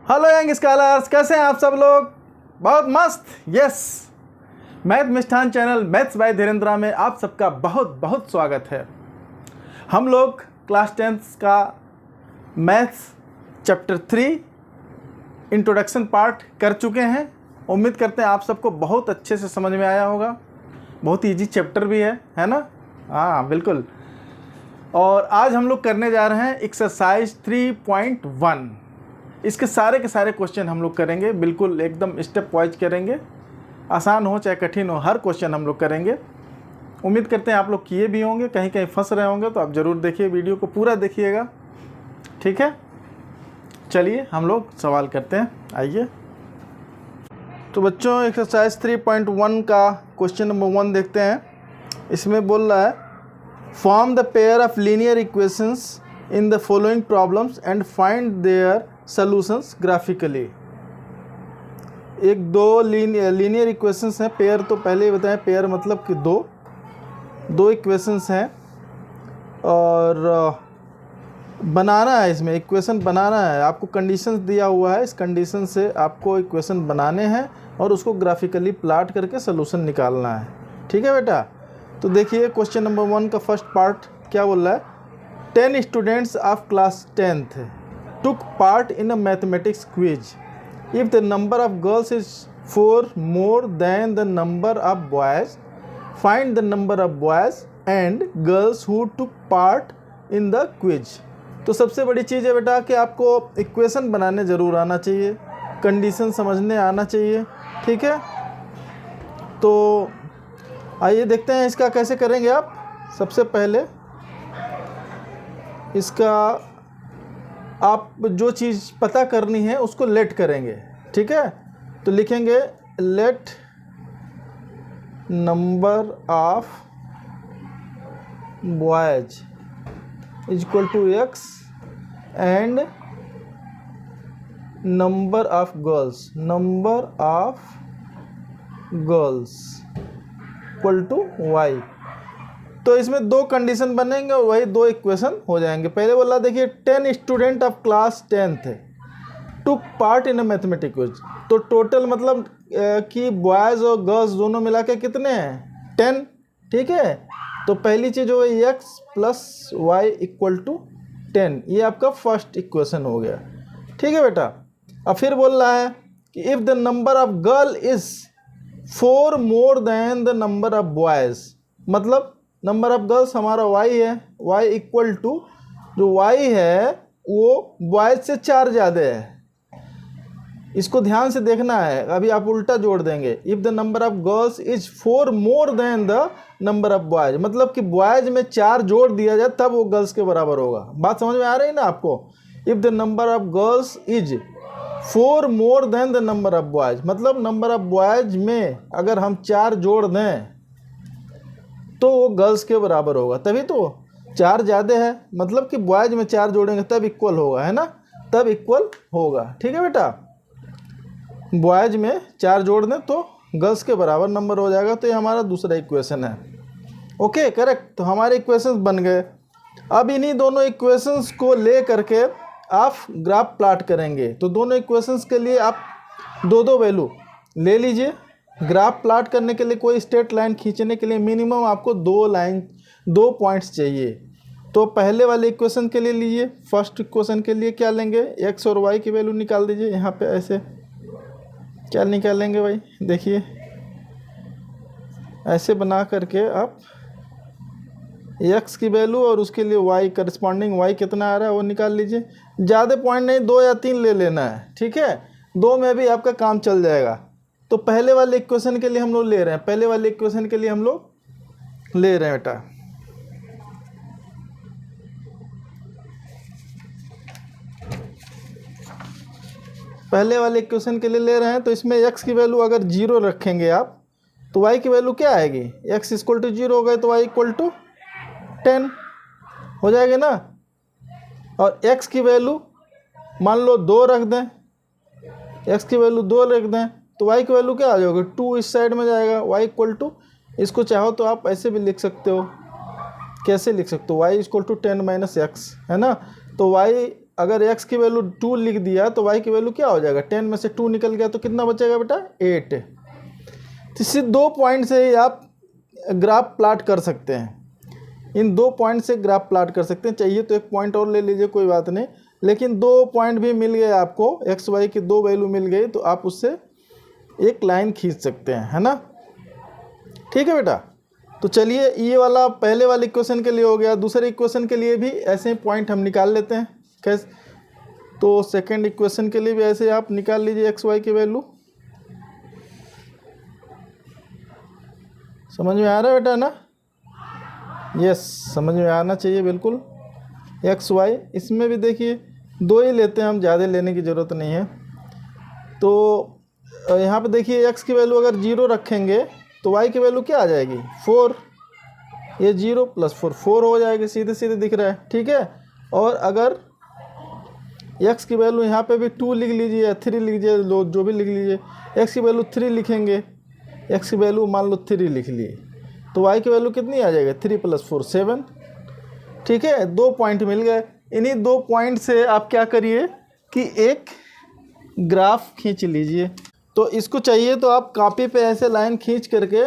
Hello young scholars, कैसे हैं आप सब लोग? बहुत मस्त। Yes, math Mishthan channel maths by धीरेन्द्रा में आप सबका बहुत बहुत स्वागत है। हम लोग क्लास 10th का मैथ्स चैप्टर 3 इंट्रोडक्शन पार्ट कर चुके हैं। उम्मीद करते हैं आप सबको बहुत अच्छे से समझ में आया होगा। बहुत इजी चैप्टर भी है ना? हाँ बिल्कुल। और आज हम लोग करने जा रहे हैं एक्सरसाइज 3.1। इसके सारे के सारे क्वेश्चन हम लोग करेंगे, बिल्कुल एकदम स्टेप वाइज करेंगे। आसान हो चाहे कठिन हो, हर क्वेश्चन हम लोग करेंगे। उम्मीद करते हैं आप लोग किए भी होंगे, कहीं कहीं फंस रहे होंगे तो आप ज़रूर देखिए, वीडियो को पूरा देखिएगा, ठीक है? चलिए हम लोग सवाल करते हैं, आइए। तो बच्चों एक्सरसाइज 3.1 का क्वेश्चन नंबर 1 देखते हैं। इसमें बोल रहा है form the pair of linear equations in the following problems and find their solutions graphically. एक दो लीनियर इक्वेशंस हैं। पेयर तो पहले ही बताएं, पेयर मतलब कि दो इक्वेशंस हैं और बनाना है, इसमें इक्वेशन बनाना है। आपको कंडीशंस दिया हुआ है, इस कंडीशन से आपको इक्वेशन बनाने हैं और उसको ग्राफिकली प्लॉट करके सोल्यूशन निकालना है, ठीक है बेटा? तो देखिए क्वेश्चन नंबर 1 का फर्स्ट पार्ट क्या बोल रहा है। 10 students of class 10th took part in a mathematics quiz. If the number of girls is 4 more than the number of boys, find the number of boys and girls who took part in the quiz. तो सबसे बड़ी चीज़ है बेटा कि आपको equation बनाने ज़रूर आना चाहिए, कंडीशन समझने आना चाहिए, ठीक है? तो आइए देखते हैं इसका कैसे करेंगे आप। सबसे पहले इसका आप जो चीज़ पता करनी है उसको लेट करेंगे, ठीक है? तो लिखेंगे let number of boys is equal to x and number of girls equal to y। तो इसमें दो कंडीशन बनेंगे, वही दो इक्वेशन हो जाएंगे। पहले बोला देखिए 10 student of class 10th took part in a mathematics quiz. तो टोटल मतलब कि बॉयज़ और गर्ल्स दोनों मिला के कितने हैं? 10, ठीक है? तो पहली चीज़ हो गई x plus Y equal to 10। ये आपका फर्स्ट इक्वेशन हो गया, ठीक है बेटा? अब फिर बोल रहा है कि if the number of girl is 4 more then the number of boys, मतलब नंबर ऑफ गर्ल्स हमारा y है, y इक्वल टू जो y है वो बॉयज़ से 4 ज़्यादा है। इसको ध्यान से देखना है, अभी आप उल्टा जोड़ देंगे। If the number of girls is 4 more then the number of boys, मतलब कि बॉयज़ में 4 जोड़ दिया जाए तब वो गर्ल्स के बराबर होगा। बात समझ में आ रही है ना आपको? If the number of girls is 4 more then the number of boys, मतलब नंबर ऑफ बॉयज़ में अगर हम 4 जोड़ दें तो वो गर्ल्स के बराबर होगा। तभी तो 4 ज़्यादा है, मतलब कि बॉयज़ में 4 जोड़ेंगे तब इक्वल होगा, है ना? तब इक्वल होगा, ठीक है बेटा? बॉयज़ में 4 जोड़ दें तो गर्ल्स के बराबर नंबर हो जाएगा। तो ये हमारा दूसरा इक्वेशन है। Okay, correct. तो हमारे इक्वेशंस बन गए। अब इन्हीं दोनों इक्वेशंस को ले करके आप ग्राफ प्लॉट करेंगे। तो दोनों इक्वेशंस के लिए आप दो वैल्यू ले लीजिए। ग्राफ प्लॉट करने के लिए, कोई स्ट्रेट लाइन खींचने के लिए मिनिमम आपको 2 पॉइंट्स चाहिए। तो पहले वाले इक्वेशन के लिए लीजिए। फर्स्ट इक्वेशन के लिए क्या लेंगे? x और y की वैल्यू निकाल दीजिए। यहाँ पे ऐसे क्या निकालेंगे भाई? देखिए ऐसे बना करके आप x की वैल्यू और उसके लिए y करस्पॉन्डिंग y कितना आ रहा है वो निकाल लीजिए। ज़्यादा पॉइंट नहीं, 2 या 3 ले लेना है, ठीक है? 2 में भी आपका काम चल जाएगा। तो पहले वाले इक्वेशन के लिए हम लोग ले रहे हैं, पहले वाले इक्वेशन के लिए हम लोग ले रहे हैं बेटा। पहले वाले इक्वेशन के लिए ले रहे हैं। तो इसमें x की वैल्यू अगर 0 रखेंगे आप तो y की वैल्यू क्या आएगी? x इक्वल टू 0 हो गए तो y इक्वल टू 10 हो जाएगा ना? और x की वैल्यू मान लो 2 रख दें, x की वैल्यू 2 रख दें तो y की वैल्यू क्या आ जाएगी? 2 इस साइड में जाएगा। y इक्वल टू, इसको चाहो तो आप ऐसे भी लिख सकते हो। कैसे लिख सकते हो? y इक्वल टू 10 - x, है ना? तो y अगर x की वैल्यू 2 लिख दिया तो y की वैल्यू क्या हो जाएगा, 10 में से 2 निकल गया तो कितना बचेगा बेटा, 8। तो इसी 2 पॉइंट से ही आप ग्राफ प्लाट कर सकते हैं, इन 2 पॉइंट से ग्राफ प्लाट कर सकते हैं। चाहिए तो एक पॉइंट और ले लीजिए, कोई बात नहीं, लेकिन 2 पॉइंट भी मिल गए आपको, एक्स वाई की 2 वैल्यू मिल गई तो आप उससे एक लाइन खींच सकते हैं, है ना। ठीक है बेटा। तो चलिए ये वाला पहले वाले इक्वेशन के लिए हो गया, दूसरे इक्वेशन के लिए भी ऐसे पॉइंट हम निकाल लेते हैं। कैसे, तो सेकंड इक्वेशन के लिए भी ऐसे आप निकाल लीजिए एक्स वाई की वैल्यू। समझ में आ रहा है बेटा ना, यस समझ में आना चाहिए बिल्कुल। एक्स वाई, इसमें भी देखिए 2 ही लेते हैं हम, ज़्यादा लेने की ज़रूरत नहीं है। तो यहाँ पे देखिए एक्स की वैल्यू अगर 0 रखेंगे तो वाई की वैल्यू क्या आ जाएगी, 4। ये 0 + 4 4 हो जाएगी, सीधे सीधे दिख रहा है। ठीक है। और अगर x की वैल्यू यहाँ पे भी 2 लिख लीजिए या 3 लिख लीजिए, जो भी लिख लीजिए, x की वैल्यू 3 लिखेंगे, x की वैल्यू मान लो 3 लिख लिए तो y की वैल्यू कितनी आ जाएगी, 3 + 4 7। ठीक है, 2 पॉइंट मिल गए। इन्हीं 2 पॉइंट से आप क्या करिए कि एक ग्राफ खींच लीजिए। तो इसको चाहिए तो आप कॉपी पे ऐसे लाइन खींच करके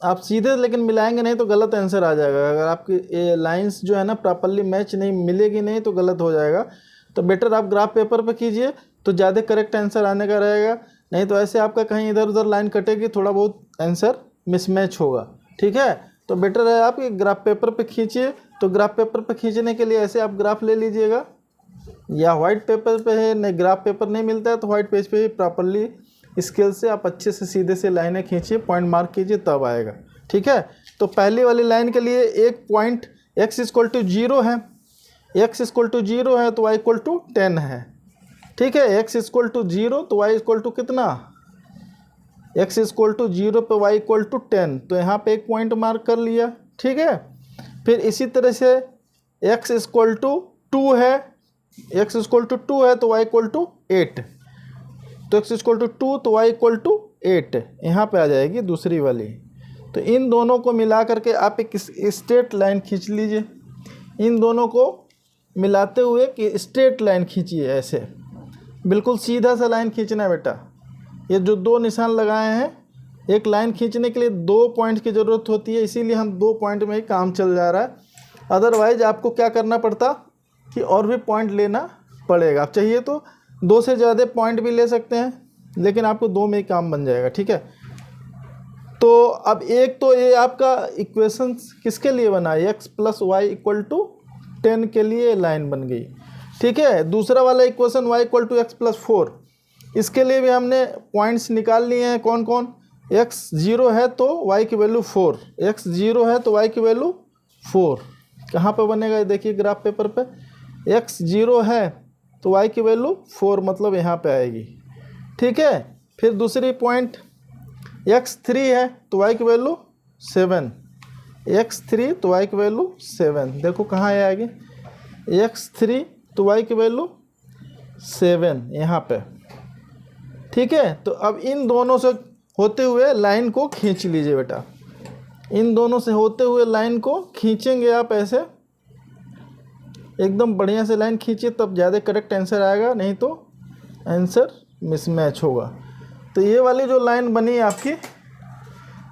आप सीधे लेकिन मिलाएंगे नहीं तो गलत आंसर आ जाएगा। अगर आपकी ये लाइंस जो है ना प्रॉपरली मैच नहीं मिलेगी नहीं तो गलत हो जाएगा। तो बेटर आप ग्राफ पेपर पे कीजिए तो ज़्यादा करेक्ट आंसर आने का रहेगा, नहीं तो ऐसे आपका कहीं इधर उधर लाइन कटेगी, थोड़ा बहुत आंसर मिसमैच होगा। ठीक है, तो बेटर है आप ग्राफ पेपर पे खींचिए। तो ग्राफ पेपर पे खींचने के लिए ऐसे आप ग्राफ ले लीजिएगा, या वाइट पेपर पे है, नहीं ग्राफ पेपर नहीं मिलता है तो वाइट पेज पे ही प्रॉपरली स्केल से आप अच्छे से सीधे से लाइनें खींचिए, पॉइंट मार्क कीजिए, तब आएगा। ठीक है। तो पहली वाली लाइन के लिए एक पॉइंट x = 0 है, x = 0 है तो y = 10 है। ठीक है, x = 0 तो y = कितना, x = 0 पे y = 10, तो यहाँ पे एक पॉइंट मार्क कर लिया। ठीक है। फिर इसी तरह से x = 2 है, x = 2 है तो y = 8, तो x = 2 तो y = 8 यहाँ पे आ जाएगी दूसरी वाली। तो इन दोनों को मिला करके आप एक स्ट्रेट लाइन खींच लीजिए, इन दोनों को मिलाते हुए कि स्ट्रेट लाइन खींचिए, ऐसे बिल्कुल सीधा सा लाइन खींचना है बेटा। ये जो 2 निशान लगाए हैं, एक लाइन खींचने के लिए 2 पॉइंट की ज़रूरत होती है, इसीलिए हम 2 पॉइंट में ही काम चल जा रहा है। अदरवाइज आपको क्या करना पड़ता कि और भी पॉइंट लेना पड़ेगा। आप चाहिए तो 2 से ज़्यादा पॉइंट भी ले सकते हैं, लेकिन आपको 2 में ही काम बन जाएगा। ठीक है। तो अब एक तो ये आपका इक्वेशन किसके लिए बना, x + y = 10 के लिए लाइन बन गई। ठीक है। दूसरा वाला इक्वेशन y = x + 4, इसके लिए भी हमने पॉइंट्स निकाल लिए हैं। कौन कौन, x 0 है तो y की वैल्यू 4, x 0 है तो y की वैल्यू 4। कहाँ पे बनेगा ये देखिए ग्राफ पेपर पे, x 0 है तो y की वैल्यू 4, मतलब यहाँ पे आएगी। ठीक है। फिर दूसरी पॉइंट x 3 है तो y की वैल्यू 7, x 3 तो y की वैल्यू 7, देखो कहाँ आएगी, x 3 तो y की वैल्यू 7 यहाँ पे। ठीक है। तो अब इन दोनों से होते हुए लाइन को खींच लीजिए बेटा, इन दोनों से होते हुए लाइन को खींचेंगे आप ऐसे एकदम बढ़िया से लाइन खींचिए, तब ज़्यादा करेक्ट आंसर आएगा, नहीं तो आंसर मिसमैच होगा। तो ये वाली जो लाइन बनी आपकी,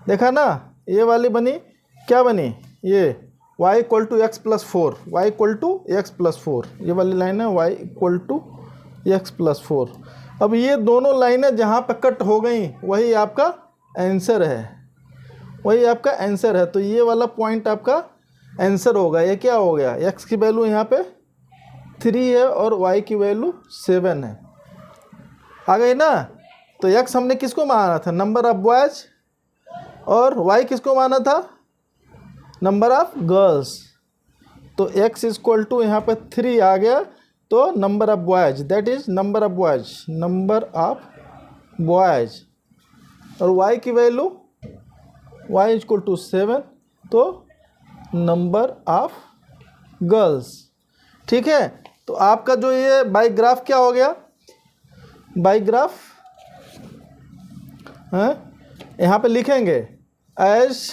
देखा ना, ये वाली बनी, क्या बनी, ये y = x + 4, y = x + 4, ये वाली लाइन है y = x + 4। अब ये दोनों लाइनें जहाँ पर कट हो गई वही आपका आंसर है, वही आपका आंसर है। तो ये वाला पॉइंट आपका आंसर होगा। ये क्या हो गया, x की वैल्यू यहाँ पे 3 है और y की वैल्यू 7 है, आ गई ना। तो x हमने किसको माना था, नंबर ऑफ बॉयज, और y किसको माना था, नंबर ऑफ गर्ल्स। तो x = यहाँ पे 3 आ गया, तो number of boys, that is number of boys, number of boys. और y की वैल्यू y = 7, तो नंबर ऑफ गर्ल्स। ठीक है। तो आपका जो ये बाई ग्राफ क्या हो गया, बाई ग्राफ यहाँ पे लिखेंगे as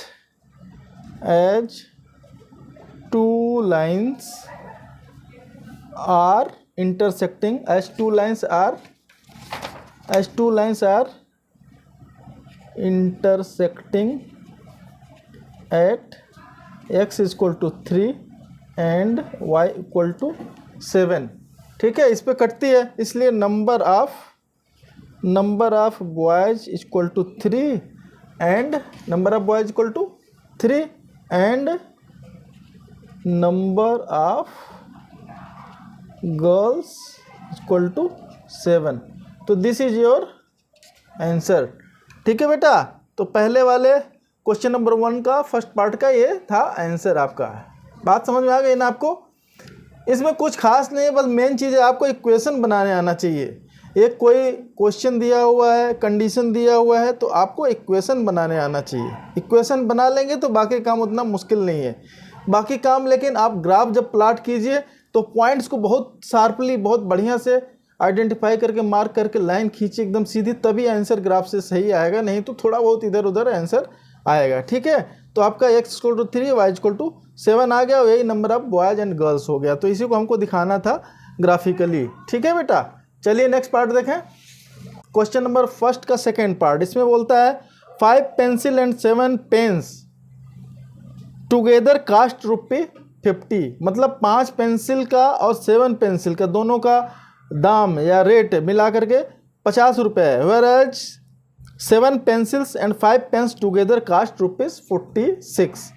2 lines are intersecting as two lines are intersecting at x is equal to 3 and y equal to 7। ठीक है, इस पे कटती है, इसलिए number of boys equal to 3 and number of boys equal to 3 and number of girls equal to 7। तो this is your answer. ठीक है बेटा, तो पहले वाले क्वेश्चन नंबर 1 का फर्स्ट पार्ट का ये था आंसर आपका। बात समझ में आ गई ना आपको? इसमें कुछ खास नहीं है, बस मेन चीज़ है आपको इक्वेशन बनाने आना चाहिए। एक कोई क्वेश्चन दिया हुआ है, कंडीशन दिया हुआ है, तो आपको इक्वेशन बनाने आना चाहिए। इक्वेशन बना लेंगे तो बाकी काम उतना मुश्किल नहीं है। बाकी काम लेकिन आप ग्राफ जब प्लॉट कीजिए तो पॉइंट्स को बहुत शार्पली, बहुत बढ़िया से आइडेंटिफाई करके, मार्क करके लाइन खींचिए एकदम सीधी, तभी आंसर ग्राफ से सही आएगा, नहीं तो थोड़ा बहुत इधर उधर आंसर आएगा। ठीक है, तो आपका x equal to 3 y equal to 7 आ गया, यही नंबर ऑफ बॉयज एंड गर्ल्स हो गया। तो इसी को हमको दिखाना था ग्राफिकली। ठीक है बेटा, चलिए नेक्स्ट पार्ट देखें। क्वेश्चन नंबर फर्स्ट का सेकेंड पार्ट, इसमें बोलता है 5 pencil and 7 pens together cost ₹50। मतलब 5 पेंसिल का और 7 पेंसिल का दोनों का दाम या रेट मिला करके 50 रुपये है। Whereas 7 pencils and 5 pens together cost ₹46।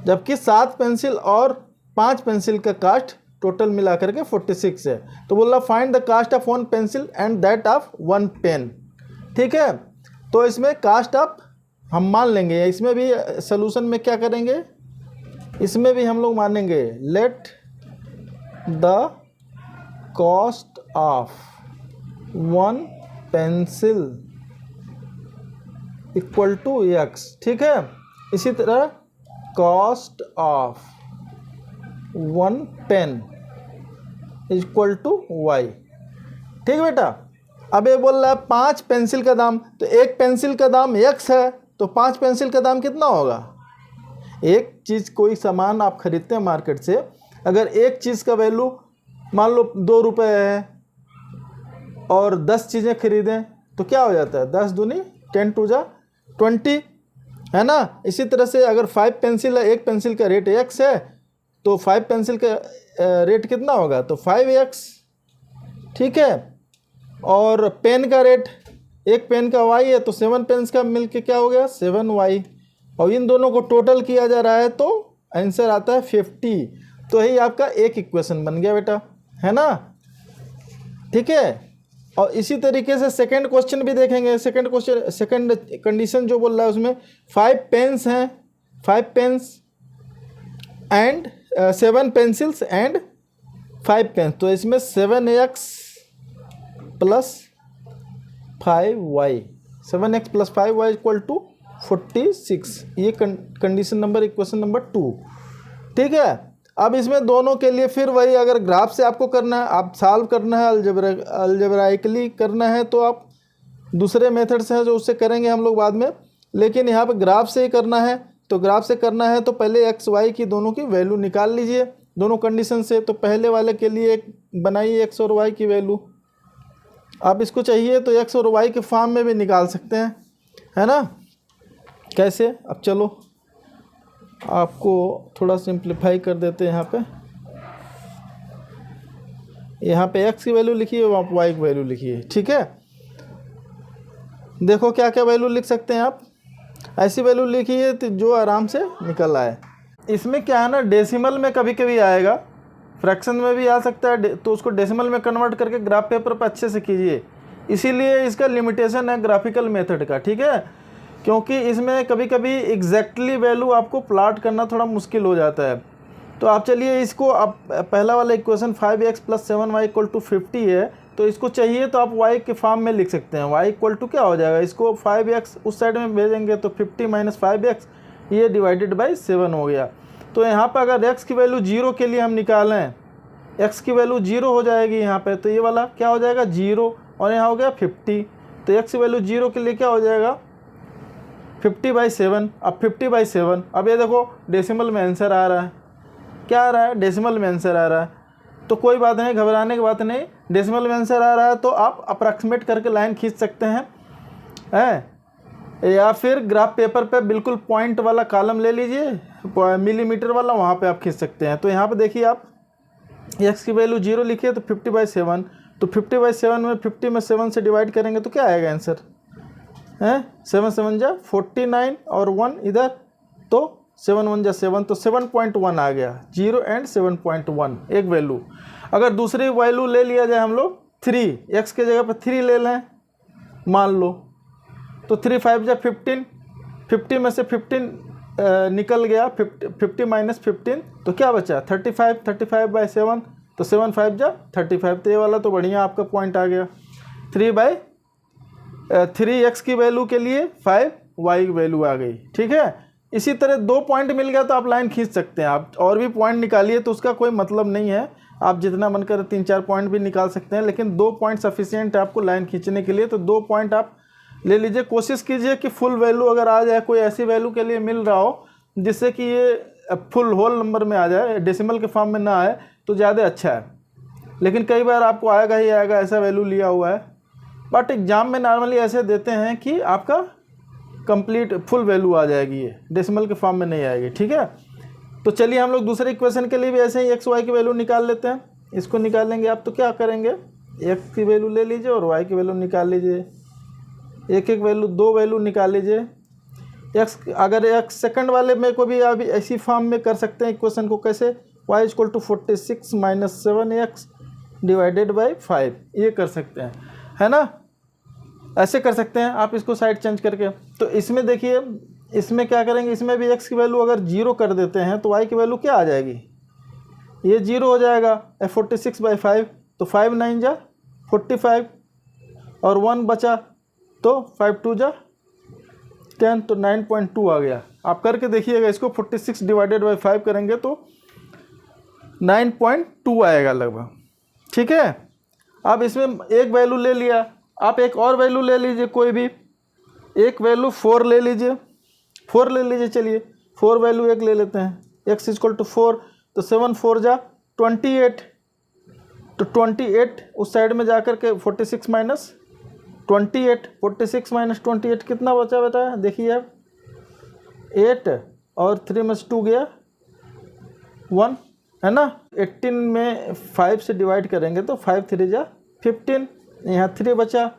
जबकि 7 पेंसिल और 5 पेंसिल का कास्ट टोटल मिला करके 46 है। तो बोल रहा find the cost of 1 pencil and that of 1 pen. ठीक है, तो इसमें कास्ट ऑफ हम मान लेंगे, इसमें भी सोल्यूशन में क्या करेंगे, इसमें भी हम लोग मानेंगे let the cost of 1 pencil equal to x। ठीक है, इसी तरह cost of 1 pen equal to y। ठीक है बेटा, अब ये बोल रहा है 5 पेंसिल का दाम, तो एक पेंसिल का दाम x है, तो 5 पेंसिल का दाम कितना होगा? एक चीज़, कोई सामान आप खरीदते हैं मार्केट से, अगर एक चीज़ का वैल्यू मान लो 2 रुपये है और 10 चीज़ें खरीदें तो क्या हो जाता है? 10 दूनी 10 टू जा 20, है ना। इसी तरह से अगर 5 पेंसिल है, एक पेंसिल का रेट x है, तो 5 पेंसिल का रेट कितना होगा? तो 5x। ठीक है, और पेन का रेट, एक पेन का y है, तो 7 पेन्स का मिल के क्या हो गया? 7y। और इन दोनों को टोटल किया जा रहा है तो आंसर आता है 50। तो यही आपका एक इक्वेशन बन गया बेटा, है ना। ठीक है, और इसी तरीके से सेकंड क्वेश्चन भी देखेंगे। सेकंड क्वेश्चन, सेकंड कंडीशन जो बोल रहा है उसमें 5 पेन्स हैं, 5 pens and 7 pencils and 5 pens. तो इसमें 7x plus 5y, 7x plus 5y equal to 46। ये कंडीशन नंबर, इक्वेशन नंबर 2। ठीक है, अब इसमें दोनों के लिए फिर वही, अगर ग्राफ से आपको करना है, आप सॉल्व करना है, अलजेब्राइकली करना है, तो आप दूसरे मेथड से हैं जो उससे करेंगे हम लोग बाद में, लेकिन यहाँ पे ग्राफ से ही करना है। तो ग्राफ से करना है तो पहले एक्स वाई की दोनों की वैल्यू निकाल लीजिए दोनों कंडीशन से। तो पहले वाले के लिए एक बनाइए एक्स और वाई की वैल्यू। आप इसको चाहिए तो एक्स और वाई के फॉर्म में भी निकाल सकते हैं, है ना। कैसे? अब चलो आपको थोड़ा सिंप्लीफाई कर देते हैं। यहाँ पे एक्स की वैल्यू लिखिए, वहाँ पर वाई की वैल्यू लिखिए। ठीक है, देखो क्या क्या वैल्यू लिख सकते हैं आप। ऐसी वैल्यू लिखिए तो जो आराम से निकल आए। इसमें क्या है ना, डेसिमल में कभी कभी आएगा, फ्रैक्शन में भी आ सकता है, तो उसको डेसिमल में कन्वर्ट करके ग्राफ पेपर पर अच्छे से कीजिए। इसीलिए इसका लिमिटेशन है ग्राफिकल मेथड का, ठीक है, क्योंकि इसमें कभी कभी एग्जैक्टली वैल्यू आपको प्लॉट करना थोड़ा मुश्किल हो जाता है। तो आप चलिए इसको, आप पहला वाला इक्वेशन 5x + 7y = 50 है, तो इसको चाहिए तो आप y के फॉर्म में लिख सकते हैं। y = क्या हो जाएगा, इसको 5x उस साइड में भेजेंगे तो 50 - 5x ये /7 हो गया। तो यहाँ पर अगर x की वैल्यू 0 के लिए हम निकालें, x की वैल्यू 0 हो जाएगी यहाँ पे, तो ये वाला क्या हो जाएगा 0, और यहाँ हो गया 50। तो x की वैल्यू 0 के लिए क्या हो जाएगा 50/7। अब 50/7, अब ये देखो डेसिमल में आंसर आ रहा है। क्या आ रहा है? डेसिमल में आंसर आ रहा है। तो कोई बात नहीं, घबराने की बात नहीं। डेसिमल में आंसर आ रहा है तो आप अप्रॉक्सीमेट करके लाइन खींच सकते हैं, या फिर ग्राफ पेपर पे बिल्कुल पॉइंट वाला कॉलम ले लीजिए, मिलीमीटर वाला, वहाँ पे आप खींच सकते हैं। तो यहाँ पे देखिए आप x की वैल्यू 0 लिखिए तो 50/7, तो 50/7 में 50 में 7 से डिवाइड करेंगे तो क्या आएगा आंसर, 7 7 जा 49 और 1 इधर, तो 7 1 जा 7, तो 7.1 आ गया। 0 एंड 7.1 एक वैल्यू। अगर दूसरी वैल्यू ले लिया जाए हम लोग 3, x के जगह पर 3 ले लें मान लो, तो 3 5 जा 15, 50 में से 15 निकल गया, 50 माइनस 15 तो क्या बचा 35, 35/7, तो 7 5 जा 35। तो ये वाला तो बढ़िया आपका पॉइंट आ गया। 3x की वैल्यू के लिए 5y की वैल्यू आ गई, ठीक है। इसी तरह 2 पॉइंट मिल गया तो आप लाइन खींच सकते हैं। आप और भी पॉइंट निकालिए तो उसका कोई मतलब नहीं है, आप जितना मन करे 3-4 पॉइंट भी निकाल सकते हैं, लेकिन 2 पॉइंट सफिशिएंट है आपको लाइन खींचने के लिए। तो 2 पॉइंट आप ले लीजिए। कोशिश कीजिए कि फुल वैल्यू अगर आ जाए, कोई ऐसी वैल्यू के लिए मिल रहा हो जिससे कि ये फुल होल नंबर में आ जाए, डेसिमल के फॉर्म में ना आए, तो ज़्यादा अच्छा है। लेकिन कई बार आपको आएगा ही आएगा ऐसा वैल्यू लिया हुआ है, बट एग्जाम में नॉर्मली ऐसे देते हैं कि आपका कंप्लीट फुल वैल्यू आ जाएगी, ये डेसिमल के फॉर्म में नहीं आएगी, ठीक है। तो चलिए हम लोग दूसरे इक्वेशन के लिए भी ऐसे ही एक्स वाई की वैल्यू निकाल लेते हैं। इसको निकालेंगे आप तो क्या करेंगे, एक्स की वैल्यू ले लीजिए और वाई की वैल्यू निकाल लीजिए। एक एक वैल्यू, 2 वैल्यू निकाल लीजिए। एक्स, अगर एक्स सेकंड वाले में को भी आप ऐसी फॉर्म में कर सकते हैं इक्वेशन को, कैसे, y = 46 - 7x / 5, ये कर सकते हैं, है ना। ऐसे कर सकते हैं आप इसको साइड चेंज करके। तो इसमें देखिए, इसमें क्या करेंगे, इसमें भी x की वैल्यू अगर 0 कर देते हैं तो y की वैल्यू क्या आ जाएगी, ये 0 हो जाएगा। 46/5, तो 5 9 जा 45 और 1 बचा, तो 5 2 जा 10, तो 9.2 आ गया। आप करके देखिएगा इसको, 46 / 5 करेंगे तो 9.2 आएगा लगभग, ठीक है। अब इसमें एक वैल्यू ले लिया, आप एक और वैल्यू ले लीजिए, कोई भी एक वैल्यू 4 ले लीजिए, 4 ले लीजिए। चलिए 4 वैल्यू एक ले लेते हैं, x = 4, तो 7 4 जा 28, तो 28 उस साइड में जाकर के 46 माइनस 28, 46 माइनस 28 कितना बचा बेटा, देखिए आप 8 और 3 में से 2 गया 1, है ना। 18 में 5 से डिवाइड करेंगे तो 5 3 जा 15, यहाँ 3 बचा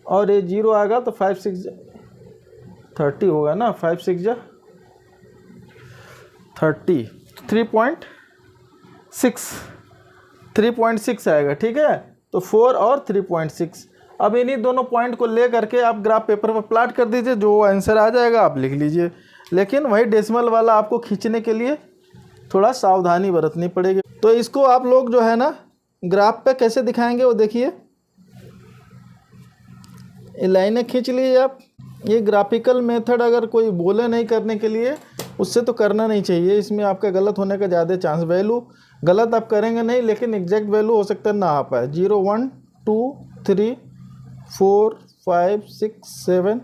और ये 0 आएगा तो 5 6 30 होगा ना, 5 6 जा 30, 3.6 आएगा, ठीक है। तो 4 और 3.6। अब इन्हीं दोनों पॉइंट को ले करके आप ग्राफ पेपर पर प्लॉट कर दीजिए, जो आंसर आ जाएगा आप लिख लीजिए। लेकिन वही डेसिमल वाला आपको खींचने के लिए थोड़ा सावधानी बरतनी पड़ेगी। तो इसको आप लोग जो है ना ग्राफ पे कैसे दिखाएंगे वो देखिए, ये लाइनें खींच लीजिए आप। ये ग्राफिकल मेथड अगर कोई बोले नहीं करने के लिए, उससे तो करना नहीं चाहिए, इसमें आपका गलत होने का ज़्यादा चांस। वैल्यू गलत आप करेंगे नहीं, लेकिन एग्जैक्ट वैल्यू हो सकता है ना आ पाए। 0 1 2 3 4 5 6 7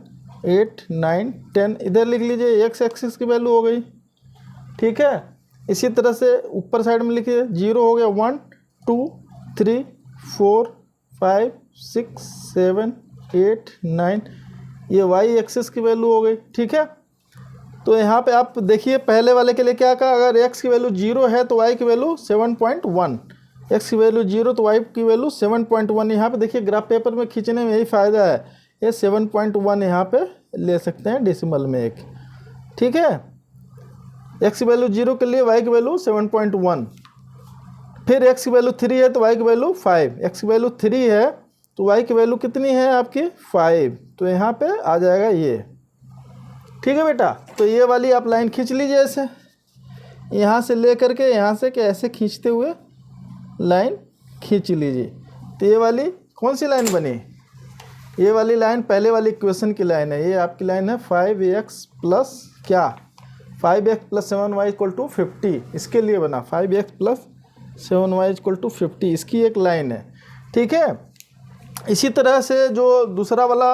8 9 10 इधर लिख लीजिए, x एक्सिस की वैल्यू हो गई, ठीक है। इसी तरह से ऊपर साइड में लिखिए, 0 हो गया 1 2 3 4 5 6 7 8 9, ये y एक्सिस की वैल्यू हो गई, ठीक है। तो यहाँ पे आप देखिए पहले वाले के लिए क्या कहा, अगर x की वैल्यू 0 है तो y की वैल्यू 7.1, x की वैल्यू 0 तो y की वैल्यू 7.1। यहाँ पे देखिए ग्राफ पेपर में खींचने में यही फ़ायदा है, ये 7.1 यहाँ पे ले सकते हैं डेसिमल में एक, ठीक है। x की वैल्यू 0 के लिए y की वैल्यू 7.1, फिर x की वैल्यू 3 है तो y की वैल्यू 5, x की वैल्यू 3 है तो y की वैल्यू कितनी है आपकी 5, तो यहाँ पे आ जाएगा ये, ठीक है बेटा। तो ये वाली आप लाइन खींच लीजिए ऐसे, यहाँ से ले करके यहाँ से कि ऐसे खींचते हुए लाइन खींच लीजिए। तो ये वाली कौन सी लाइन बनी, ये वाली लाइन पहले वाली इक्वेशन की लाइन है, ये आपकी लाइन है 5x प्लस क्या 5x + 7y = 50, इसके लिए बना 5x + 7y = 50, इसकी एक लाइन है, ठीक है। इसी तरह से जो दूसरा वाला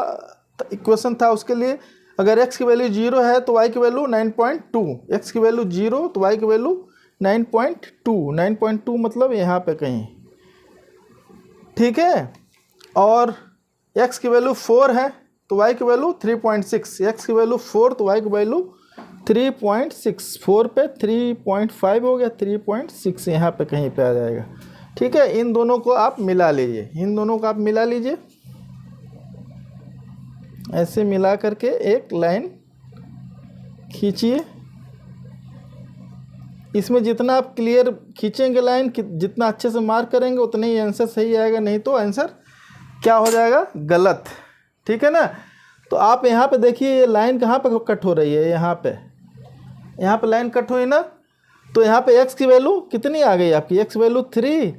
इक्वेशन था उसके लिए, अगर x की वैल्यू 0 है तो y की वैल्यू 9.2, x की वैल्यू 0 तो y की वैल्यू 9.2 मतलब यहाँ पे कहीं, ठीक है। और x की वैल्यू 4 है तो y की वैल्यू 3.6, x की वैल्यू 4 तो y की वैल्यू 3.6, 4 पे 3.5 हो गया, 3.6 यहाँ पे कहीं पे आ जाएगा, ठीक है। इन दोनों को आप मिला लीजिए, इन दोनों को आप मिला लीजिए, ऐसे मिला करके एक लाइन खींचिए। इसमें जितना आप क्लियर खींचेंगे लाइन, जितना अच्छे से मार्क करेंगे उतना ही आंसर सही आएगा, नहीं तो आंसर क्या हो जाएगा, गलत, ठीक है ना। तो आप यहाँ पे देखिए ये लाइन कहाँ पे कट हो रही है, यहाँ पे लाइन कट हुई ना, तो यहाँ पे x की वैल्यू कितनी आ गई आपकी, x वैल्यू 3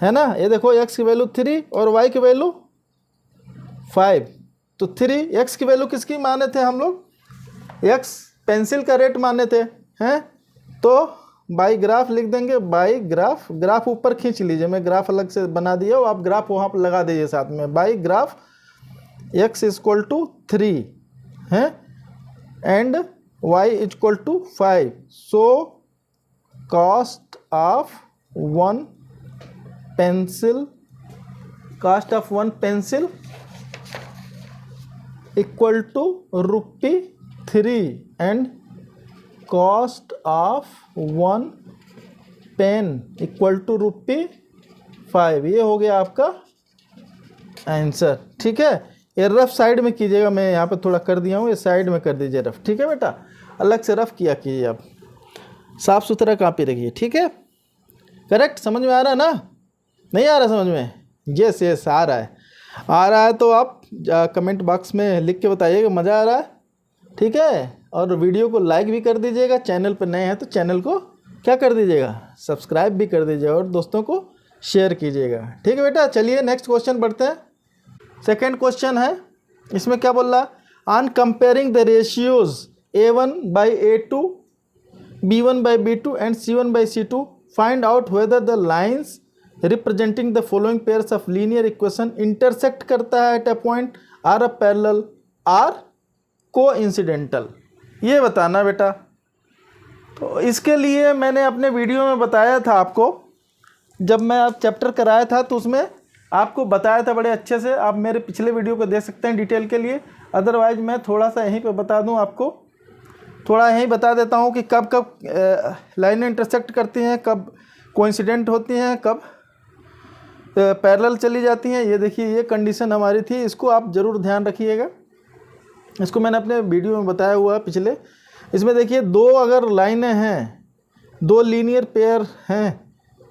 है ना, ये देखो x की वैल्यू 3 और y की वैल्यू 5, तो 3 x की वैल्यू किसकी माने थे हम लोग, x पेंसिल का रेट माने थे, हैं, तो बाई ग्राफ लिख देंगे, बाई ग्राफ, ग्राफ ऊपर खींच लीजिए, मैं ग्राफ अलग से बना दिया, आप ग्राफ वहाँ पर लगा दीजिए साथ में, by graph x equal to 3 है and y equal to 5, so cost of one pencil equal to ₹3 and cost of one pen equal to ₹5, ये हो गया आपका आंसर, ठीक है। ये रफ साइड में कीजिएगा, मैं यहाँ पे थोड़ा कर दिया हूँ, ये साइड में कर दीजिए रफ, ठीक है बेटा, अलग से रफ किया कीजिए आप, साफ़ सुथरा कॉपी रखिए, ठीक है। करेक्ट, समझ में आ रहा है ना, नहीं आ रहा समझ में, यस आ रहा है तो आप कमेंट बॉक्स में लिख के बताइएगा मज़ा आ रहा है, ठीक है। और वीडियो को लाइक भी कर दीजिएगा, चैनल पर नए हैं तो चैनल को क्या कर दीजिएगा, सब्सक्राइब भी कर दीजिएगा और दोस्तों को शेयर कीजिएगा, ठीक है बेटा। चलिए नेक्स्ट क्वेश्चन बढ़ते हैं। सेकेंड क्वेश्चन है, इसमें क्या बोल रहा, on comparing the ratios A1/A2, B1/B2 and C1/C2 find out whether the lines representing the following pairs of linear equation intersect करता है at a point, or a parallel, or coincidental, ये बताना बेटा। तो इसके लिए मैंने अपने वीडियो में बताया था आपको, जब मैं आप चैप्टर कराया था तो उसमें आपको बताया था बड़े अच्छे से, आप मेरे पिछले वीडियो को देख सकते हैं डिटेल के लिए, अदरवाइज मैं थोड़ा सा यहीं पे बता दूं आपको, थोड़ा यहीं बता देता हूं कि कब कब लाइनें इंटरसेक्ट करती हैं, कब कोइंसिडेंट होती हैं, कब पैरेलल चली जाती हैं। ये देखिए ये कंडीशन हमारी थी, इसको आप ज़रूर ध्यान रखिएगा, इसको मैंने अपने वीडियो में बताया हुआ है पिछले। इसमें देखिए दो अगर लाइनें हैं, दो लीनियर पेयर हैं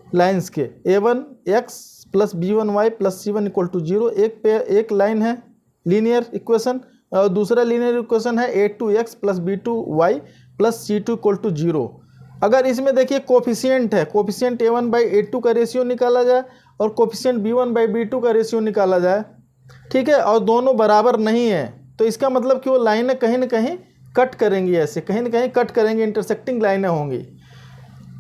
लाइंस के, A1x plus B1y plus C1 equal to 0, एक लाइन है लीनियर इक्वेशन, और दूसरा लीनियर इक्वेशन है A2x plus B2y plus C2 equal to 0। अगर इसमें देखिए कोफिशिएंट है, कोफिशिएंट A1/A2 का रेशियो निकाला जाए और कोफिशिएंट B1/B2 का रेशियो निकाला जाए, ठीक है, और दोनों बराबर नहीं है, तो इसका मतलब कि वो लाइनें कहीं ना कहीं कट करेंगी, ऐसे कहीं ना कहीं कट करेंगी, इंटरसेक्टिंग लाइनें होंगी।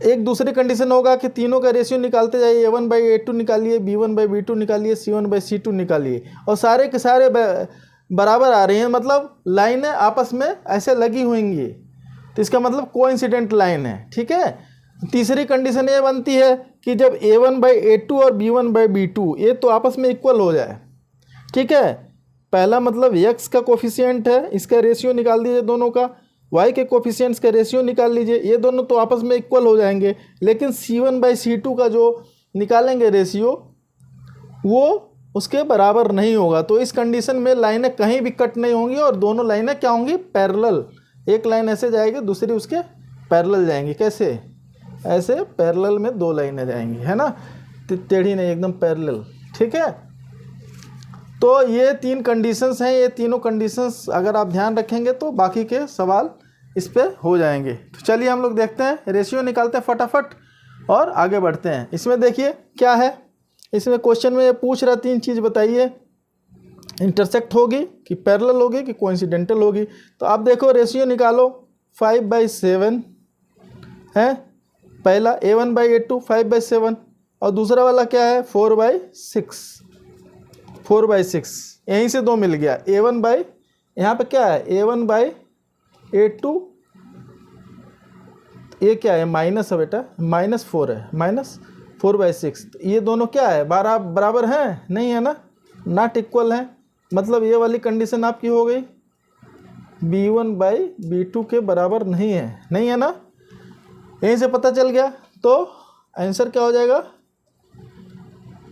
एक दूसरी कंडीशन होगा कि तीनों का रेशियो निकालते जाइए, A1/A2 निकालिए, B1/B2 निकालिए, C1/C2 निकालिए, और सारे के सारे बराबर आ रही हैं, मतलब लाइनें आपस में ऐसे लगी होंगी, तो इसका मतलब कोइंसिडेंट लाइन है, ठीक है। तीसरी कंडीशन ये बनती है कि जब A1/A2 और B1/B2 ये तो आपस में इक्वल हो जाए, ठीक है। पहला मतलब x का कोफिशिएंट है, इसका रेशियो निकाल दीजिए दोनों का, y के कोफिशिएंट्स का रेशियो निकाल लीजिए, ये दोनों तो आपस में इक्वल हो जाएंगे, लेकिन C1/C2 का जो निकालेंगे रेशियो वो उसके बराबर नहीं होगा। तो इस कंडीशन में लाइनें कहीं भी कट नहीं होंगी और दोनों लाइनें क्या होंगी, पैरेलल, एक लाइन ऐसे जाएगी दूसरी उसके पैरेलल जाएंगी, कैसे, ऐसे पैरेलल में दो लाइनें जाएंगी, है ना, टेढ़ी नहीं, एकदम पैरेलल, ठीक है। तो ये तीन कंडीशंस हैं, ये तीनों कंडीशंस अगर आप ध्यान रखेंगे तो बाकी के सवाल इस पे हो जाएंगे। तो चलिए हम लोग देखते हैं, रेशियो निकालते हैं फटाफट और आगे बढ़ते हैं। इसमें देखिए क्या है, इसमें क्वेश्चन में ये पूछ रहा, तीन चीज़ बताइए, इंटरसेक्ट होगी कि पैरेलल होगी कि कोइंसिडेंटल होगी। तो आप देखो रेशियो निकालो, 5/7 है पहला, A1/A2 5/7, और दूसरा वाला क्या है 4/6, यहीं से दो मिल गया, यहाँ पे क्या है A1/A2 ये क्या है, माइनस है बेटा, -4 है, -4/6। ये दोनों क्या है, बराबर हैं? नहीं है ना, नॉट इक्वल है। मतलब ये वाली कंडीशन आपकी हो गई, b1/b2 के बराबर नहीं है, नहीं है ना, यहीं से पता चल गया। तो आंसर क्या हो जाएगा,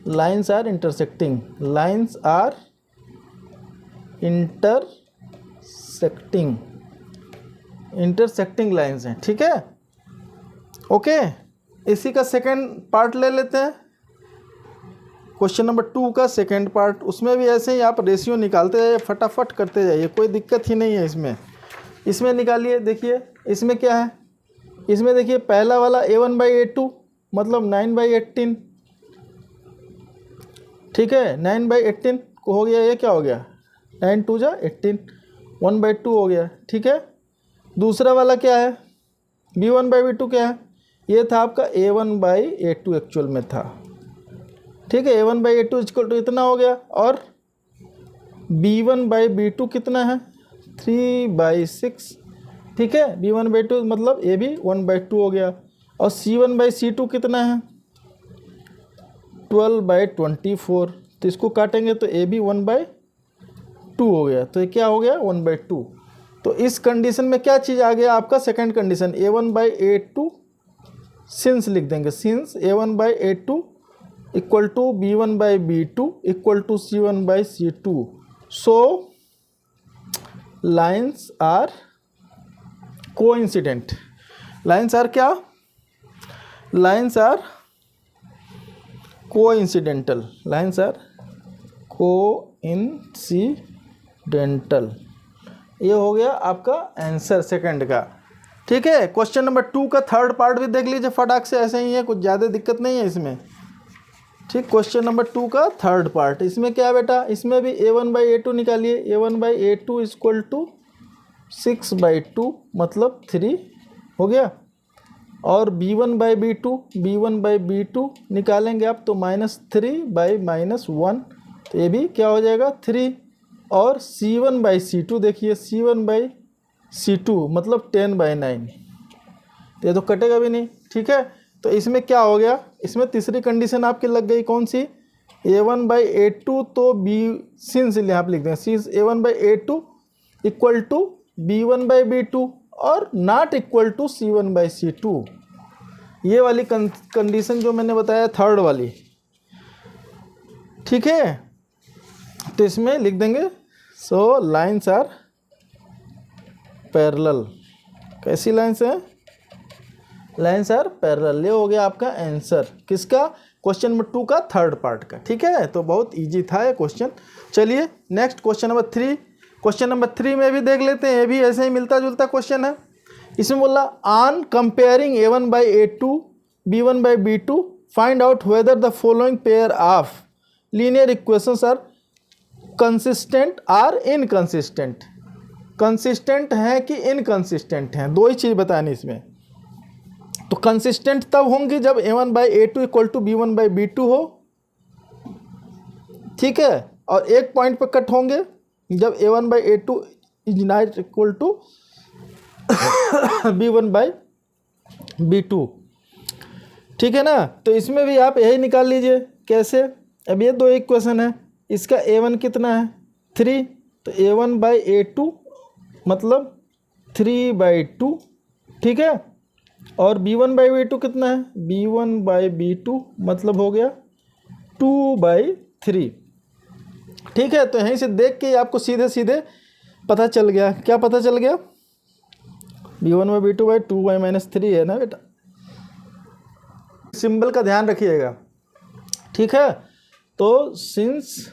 lines are intersecting, lines are intersecting lines हैं, ठीक है, ओके। इसी का सेकंड पार्ट ले लेते हैं, क्वेश्चन नंबर 2 का सेकंड पार्ट। उसमें भी ऐसे ही आप रेशियो निकालते जाइए, फटाफट करते जाइए, कोई दिक्कत ही नहीं है इसमें निकालिए। देखिए इसमें क्या है, इसमें देखिए पहला वाला a1/a2 मतलब 9/18, ठीक है, 9/18 को हो गया, ये क्या हो गया, 9×2 = 18, 1/2 हो गया, ठीक है। दूसरा वाला क्या है, b1/b2 क्या है, ये था आपका a1/a2 एक्चुअल में था, ठीक है, a1/a2 = इतना हो गया, और b1/b2 कितना है, 3/6, ठीक है, b1/2 मतलब ये भी 1/2 हो गया, और c1/c2 कितना है, 12/24, तो इसको काटेंगे तो ये भी 1/2 हो गया, तो ये क्या हो गया, 1/2। तो इस कंडीशन में क्या चीज़ आ गया आपका, सेकंड कंडीशन, a1/a2 सिंस लिख देंगे, since a1/a2 = b1/b2 = c1/c2, so lines are coincident, lines are क्या, lines are coincidental, lines are coincidental. ये हो गया आपका आंसर सेकंड का, ठीक है। क्वेश्चन नंबर 2 का थर्ड पार्ट भी देख लीजिए फटाक से, ऐसे ही है, कुछ ज़्यादा दिक्कत नहीं है इसमें, ठीक। क्वेश्चन नंबर 2 का थर्ड पार्ट, इसमें क्या है बेटा, इसमें भी a1/a2 निकालिए, a1/a2 = 6/2 मतलब 3 हो गया, और b1/b2 निकालेंगे आप तो -3/-1, तो ये भी क्या हो जाएगा 3, और c1/c2 देखिए, c1/c2 मतलब 10/9, तो ये तो कटेगा भी नहीं, ठीक है। तो इसमें क्या हो गया, इसमें तीसरी कंडीशन आपकी लग गई, कौन सी, a1/a2 तो b सिंस यहाँ पे लिख दें, सिंस a1/a2 = b1/b2 और नॉट इक्वल टू c1/c2, ये वाली कंडीशन जो मैंने बताया थर्ड वाली, ठीक है। तो इसमें लिख देंगे, सो लाइन्स आर पैरेलल, कैसी लाइन्स हैं, लाइन्स आर पैरेलल। ये हो गया आपका आंसर किसका, क्वेश्चन नंबर 2 का थर्ड पार्ट का, ठीक है। तो बहुत इजी था ये क्वेश्चन। चलिए next question number 3, question number 3 में भी देख लेते हैं, ये भी ऐसे ही मिलता जुलता क्वेश्चन है। इसमें बोला on comparing a1/a2 b1/b2 find out whether the following pair of linear equations are consistent or inconsistent, consistent हैं कि इनकंसिस्टेंट हैं, दो ही चीज़ बतानी इसमें। तो कंसिस्टेंट तब होंगी जब a1/a2 = b1/b2 हो, ठीक है, और एक पॉइंट पर कट होंगे जब a1/a2 = not equal to b1/b2, ठीक है ना। तो इसमें भी आप यही निकाल लीजिए, कैसे, अब ये दो इक्वेशन है, इसका a1 कितना है 3, तो a1/a2 मतलब 3/2, ठीक है, और b1/b2 कितना है, b1/b2 मतलब हो गया 2/3, ठीक है। तो यहीं से देख के आपको सीधे सीधे पता चल गया, क्या पता चल गया, b1/b2 2/-3 है ना बेटा, सिंबल का ध्यान रखिएगा, ठीक है। तो since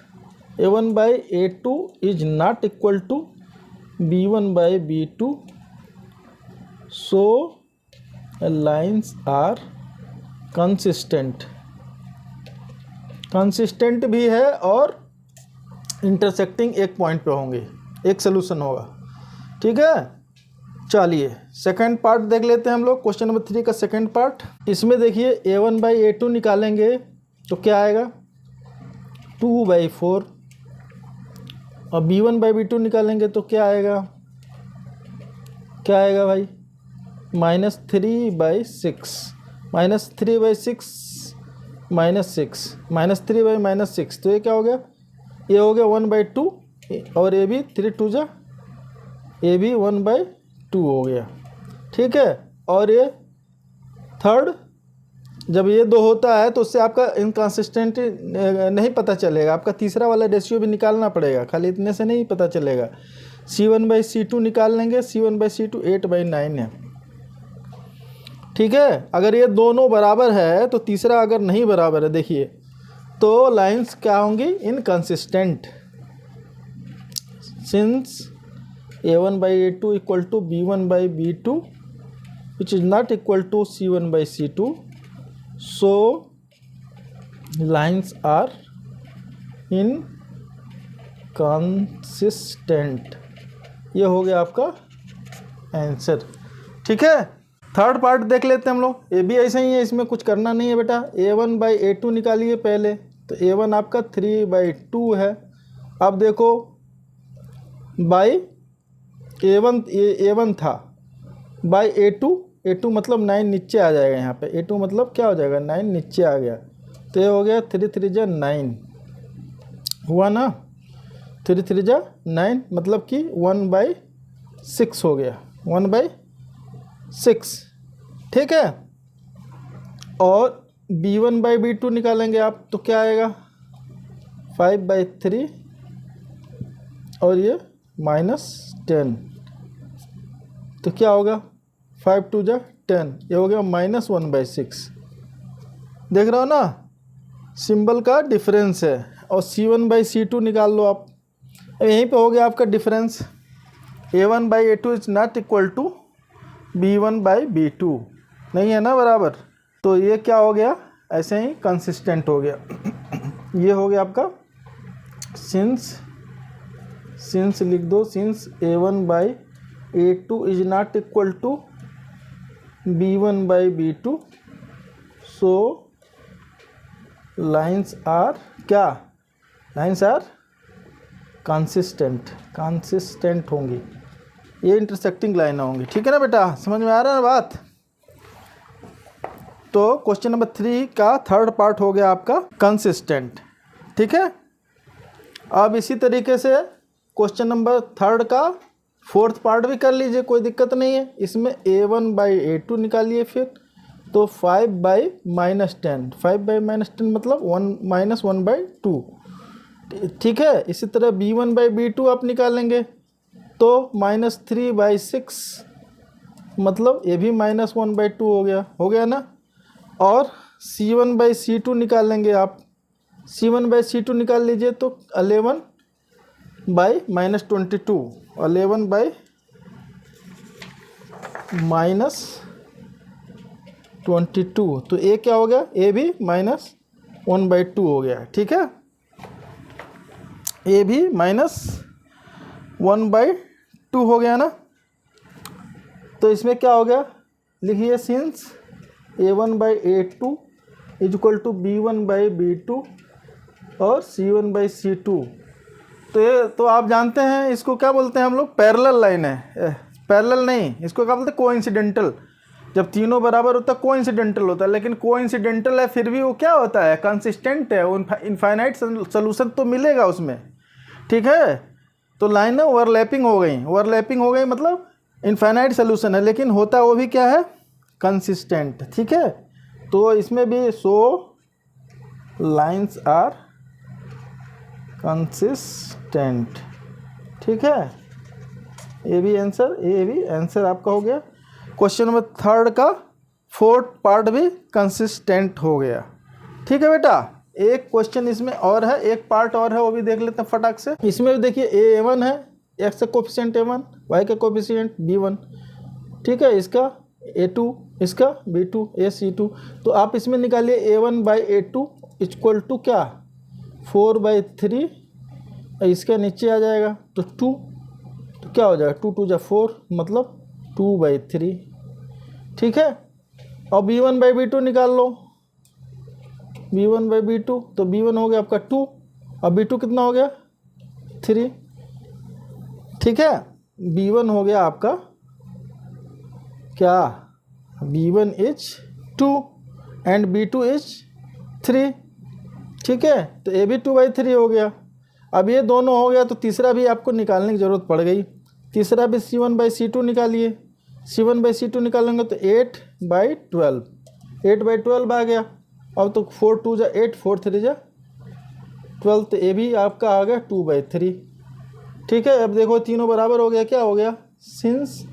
a1/a2 is not equal to b1/b2, so lines are consistent, consistent भी है और इंटरसेक्टिंग एक पॉइंट पे होंगे, एक सोल्यूशन होगा, ठीक है। चलिए सेकंड पार्ट देख लेते हैं हम लोग, क्वेश्चन नंबर 3 का सेकंड पार्ट। इसमें देखिए a1/a2 निकालेंगे तो क्या आएगा 2/4, और b1/b2 निकालेंगे तो क्या आएगा, क्या आएगा भाई -3/6 -3/6 -6 -3/-6, तो ये क्या हो गया, ये हो गया 1/2 और ये भी 3 2 जा, ये भी 1/2 हो गया। ठीक है, और ये थर्ड, जब ये 2 होता है तो उससे आपका इनकंसिस्टेंट नहीं पता चलेगा, आपका तीसरा वाला रेशियो भी निकालना पड़ेगा, खाली इतने से नहीं पता चलेगा। C1/C2 निकाल लेंगे, C1/C2 8/9 है। ठीक है, अगर ये दोनों बराबर है तो तीसरा अगर नहीं बराबर है, देखिए तो लाइंस क्या होंगी, inconsistent. Since A1/A2 equal to B1/B2 which is not equal to C1/C2, so lines are inconsistent। ये हो गया आपका आंसर। ठीक है, थर्ड पार्ट देख लेते हैं हम लोग। ये भी ऐसा ही है, इसमें कुछ करना नहीं है बेटा। A1/A2 निकालिए पहले, तो A1 आपका 3/2 है। अब देखो बाई A1 था बाई A2 मतलब 9 नीचे आ जाएगा यहाँ पे। A2 मतलब क्या हो जाएगा, 9 नीचे आ गया, तो ये हो गया 3 3 जा 9 हुआ ना, 3 3 जा 9 मतलब कि 1/6 हो गया, 1/6। ठीक है, और B1/B2 निकालेंगे आप तो क्या आएगा, 5/3 और ये -10, तो क्या होगा 5 2 जा 10, ये हो गया -1/6। देख रहे हो ना, सिंबल का डिफरेंस है। और C1/C2 निकाल लो आप, यहीं पे हो गया आपका difference. A1/A2 is not equal to B1/B2, नहीं है ना बराबर, तो ये क्या हो गया, ऐसे ही कंसिस्टेंट हो गया। ये हो गया आपका सिंस लिख दो, since A1/A2 is not equal to B1/B2, so lines are क्या, लाइन्स आर कंसिस्टेंट होंगी, ये इंटरसेक्टिंग लाइन होंगी। ठीक है ना बेटा, समझ में आ रहा है ना बात। तो क्वेश्चन नंबर 3 का थर्ड पार्ट हो गया आपका कंसिस्टेंट। ठीक है, अब इसी तरीके से क्वेश्चन नंबर 3 का फोर्थ पार्ट भी कर लीजिए, कोई दिक्कत नहीं है। इसमें A1/A2 निकालिए फिर, तो 5/-10, 5/-10 मतलब 1/2। ठीक है, इसी तरह B1/B2 आप निकालेंगे तो -3/6 मतलब ये भी -1/2 हो गया ना। और C1/C2 निकालेंगे आप, C1/C2 निकाल लीजिए तो 11/-22, 11/-22, तो ये क्या हो गया, ये भी -1/2 हो गया। ठीक है, ये भी -1/2 हो गया ना। तो इसमें क्या हो गया, लिखिए since A1/A2 is equal to B1/B2 और C1/C2, तो ये तो आप जानते हैं इसको क्या बोलते हैं हम लोग, पैरेलल लाइन है। पैरेलल नहीं, इसको क्या बोलते हैं, कोइंसिडेंटल। जब तीनों बराबर होता है कोइंसिडेंटल होता है, लेकिन कोइंसिडेंटल है फिर भी वो क्या होता है, कंसिस्टेंट है, वो इनफाइनाइट सोल्यूशन तो मिलेगा उसमें। ठीक है, तो लाइन ओवरलैपिंग हो गई मतलब इनफाइनाइट सोल्यूशन है, लेकिन होता वो भी क्या है, कंसिस्टेंट। ठीक है, तो इसमें भी सो लाइन्स आर कंसिस्टेंट। ठीक है, ये भी आंसर आपका हो गया। क्वेश्चन नंबर 3 का फोर्थ पार्ट भी कंसिस्टेंट हो गया। ठीक है बेटा, एक क्वेश्चन इसमें और है, एक पार्ट और है, वो भी देख लेते हैं फटाक से। इसमें भी देखिए A1 है, x का कोफिशिएंट A1, y का कोफिशिएंट B1। ठीक है, इसका A2, इसका B2, AC2, तो आप इसमें निकालिए A1/A2 इक्वल टू क्या, 4/3, इसके नीचे आ जाएगा तो 2, तो क्या हो जाएगा, 2 2 जा 4 मतलब 2/3। ठीक है, और B1/B2 निकाल लो, B1/B2, तो B1 हो गया आपका 2 और B2 कितना हो गया 3। ठीक है, B1 हो गया आपका क्या B1 is 2 and B2 is 3, ठीक है। तो ये भी 2/3 हो गया। अब ये दोनों हो गया तो तीसरा भी आपको निकालने की ज़रूरत पड़ गई। तीसरा भी C1/C2 निकालिए। C1/C2 निकालेंगे तो 8/12, 8/12 आ गया। अब तो 4 2 जा 8, 4 3 जा 12, तो ये भी आपका आ गया 2/3, ठीक है। अब देखो तीनों बराबर हो गया, क्या हो गया, since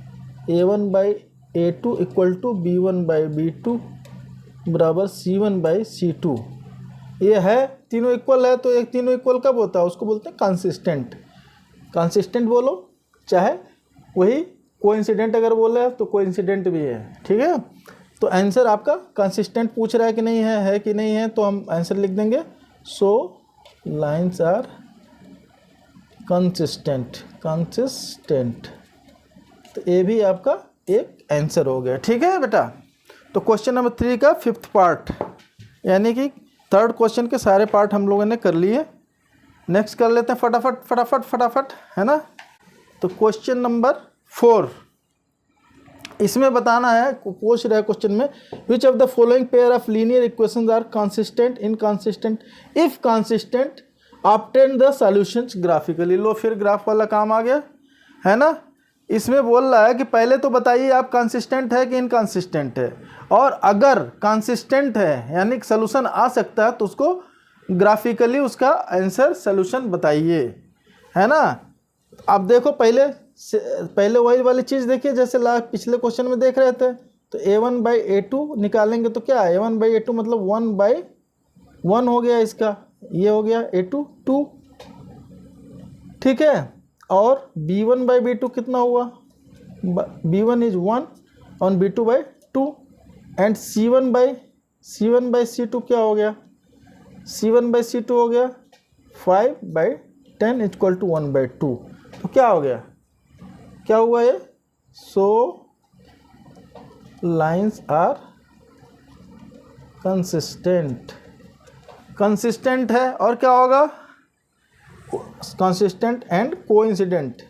A1/A2 equal to B1/B2 बराबर C1/C2। ये है तीनों इक्वल है, तो एक तीनों इक्वल कब होता है, उसको बोलते हैं कंसिस्टेंट। कंसिस्टेंट बोलो, चाहे वही कोइंसिडेंट अगर बोले तो कोइंसिडेंट भी है, ठीक है। तो आंसर आपका कंसिस्टेंट पूछ रहा है कि नहीं है कि नहीं है, तो हम आंसर लिख देंगे so lines are consistent, consistent. तो ये भी आपका एक आंसर हो गया, ठीक है बेटा। तो क्वेश्चन नंबर 3 का 5th पार्ट, यानी कि 3rd क्वेश्चन के सारे पार्ट हम लोगों ने कर लिए। नेक्स्ट कर लेते हैं फटाफट फटाफट फटाफट, है ना। तो क्वेश्चन नंबर 4, इसमें बताना है, पूछ रहा है क्वेश्चन में, which of the following pair of linear equations are consistent, inconsistent, if consistent obtain the solutions graphically. लो फिर ग्राफ वाला काम आ गया, है ना। इसमें बोल रहा है कि पहले तो बताइए आप कंसिस्टेंट है कि इनकंसिस्टेंट है, और अगर कंसिस्टेंट है यानी सॉल्यूशन आ सकता है तो उसको ग्राफिकली उसका आंसर सॉल्यूशन बताइए, है ना। अब देखो पहले वही वाली चीज़ देखिए जैसे पिछले क्वेश्चन में देख रहे थे। तो A1/A2 निकालेंगे तो क्या A1/A2 मतलब 1/1 हो गया, इसका ये हो गया A2 2, ठीक है। और B1/B2 कितना हुआ, B1 इज 1 और B2/2 एंड C1/C2 क्या हो गया, C1/C2 हो गया 5/10 इक्वल टू 1/2। तो क्या हो गया, क्या हुआ ये, so lines are consistent, consistent है। और क्या होगा, कंसिस्टेंट एंड कोइंसिडेंट,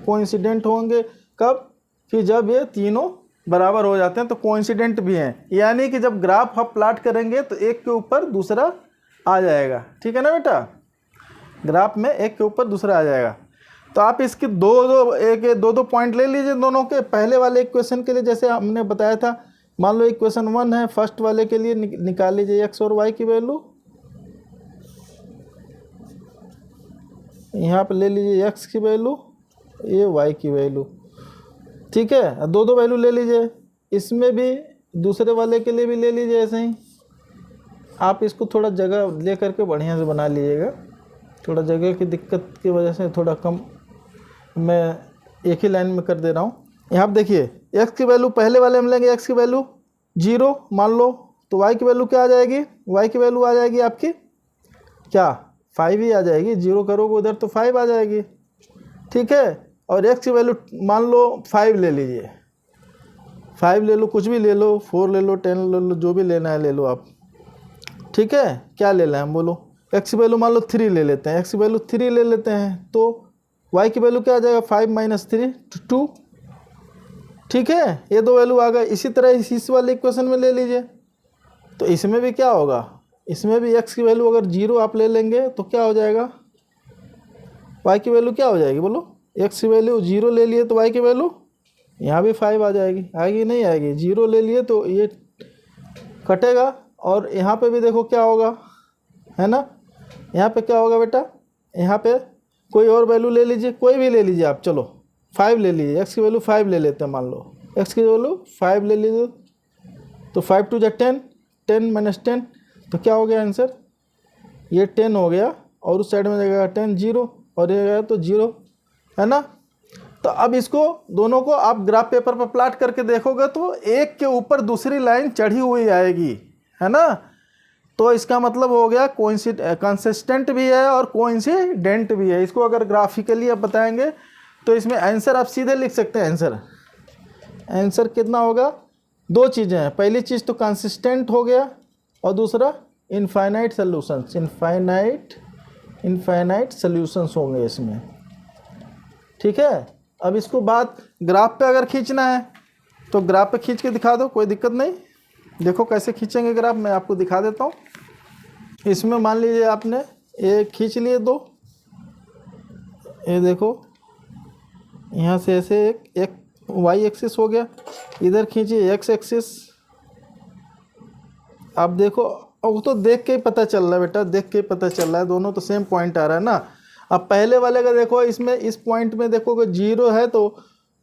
कोइंसिडेंट होंगे कब, कि जब ये तीनों बराबर हो जाते हैं तो कोइंसिडेंट भी हैं, यानी कि जब ग्राफ आप प्लॉट करेंगे तो एक के ऊपर दूसरा आ जाएगा, ठीक है ना बेटा। ग्राफ में एक के ऊपर दूसरा आ जाएगा। तो आप इसके दो पॉइंट ले लीजिए दोनों के। पहले वाले इक्वेशन के लिए जैसे हमने बताया था, मान लो इक्वेशन 1 है, फर्स्ट वाले के लिए निकाल लीजिए x और y की वैल्यू। यहाँ पे ले लीजिए x की वैल्यू, ये y की वैल्यू, ठीक है। दो वैल्यू ले लीजिए, इसमें भी दूसरे वाले के लिए भी ले लीजिए ऐसे ही। आप इसको थोड़ा जगह ले करके बढ़िया से बना लीजिएगा, थोड़ा जगह की दिक्कत की वजह से थोड़ा कम मैं एक ही लाइन में कर दे रहा हूँ। यहाँ पर देखिए x की वैल्यू पहले वाले में लेंगे, x की वैल्यू 0 मान लो, तो y की वैल्यू क्या आ जाएगी, y की वैल्यू आ जाएगी आपकी क्या 5 ही आ जाएगी, 0 करोगे उधर तो 5 आ जाएगी, ठीक है। और x की वैल्यू मान लो 5 ले लीजिए, 5 ले लो, कुछ भी ले लो, 4 ले लो, 10 ले लो, जो भी लेना है ले लो आप, ठीक है। क्या लेना है हम बोलो, x की वैल्यू मान लो 3 ले लेते हैं, x की वैल्यू 3 ले लेते हैं, तो y की वैल्यू क्या आ जाएगा 5 - 3 2, ठीक है। ये दो वैल्यू आ गए। इसी तरह इस वाले इक्वेशन में ले लीजिए, तो इसमें भी क्या होगा, इसमें भी x की वैल्यू अगर 0 आप ले लेंगे तो क्या हो जाएगा, y की वैल्यू क्या हो जाएगी बोलो, x की वैल्यू 0 ले लिए तो y की वैल्यू यहाँ भी 5 आ जाएगी, आएगी नहीं आएगी, 0 ले लिए तो ये कटेगा। और यहाँ पे भी देखो क्या होगा, है ना। यहाँ पे क्या होगा बेटा, यहाँ पे कोई और वैल्यू ले लीजिए, कोई भी ले लीजिए आप, चलो 5 ले लीजिए, x की वैल्यू 5 ले लेते हैं, मान लो x की वैल्यू 5 ले लीजिए, तो 5 2 जा 10, 10 - 10, तो क्या हो गया आंसर, ये 10 हो गया, और उस साइड में जाएगा 10 0, और ये गया तो 0, है ना। तो अब इसको दोनों को आप ग्राफ पेपर पर प्लॉट करके देखोगे तो एक के ऊपर दूसरी लाइन चढ़ी हुई आएगी, है ना। तो इसका मतलब हो गया कंसिस्टेंट भी है और कोइंसिडेंट भी है। इसको अगर ग्राफिकली आप बताएंगे तो इसमें आंसर आप सीधे लिख सकते हैं। आंसर कितना होगा, दो चीज़ें हैं, पहली चीज़ तो कंसिस्टेंट हो गया और दूसरा इनफाइनाइट सॉल्यूशंस, इनफाइनाइट सॉल्यूशंस होंगे इसमें, ठीक है। अब इसको बात ग्राफ पे अगर खींचना है तो ग्राफ पे खींच के दिखा दो, कोई दिक्कत नहीं। देखो कैसे खींचेंगे ग्राफ, मैं आपको दिखा देता हूँ। इसमें मान लीजिए आपने ये खींच लिए दो, ये देखो यहाँ से ऐसे एक वाई एक्सिस हो गया, इधर खींचिए एक्स एक्सिस। आप देखो, वो तो देख के ही पता चल रहा है बेटा, देख के ही पता चल रहा है, दोनों तो सेम पॉइंट आ रहा है ना। अब पहले वाले का देखो, इसमें इस पॉइंट में देखो कि 0 है तो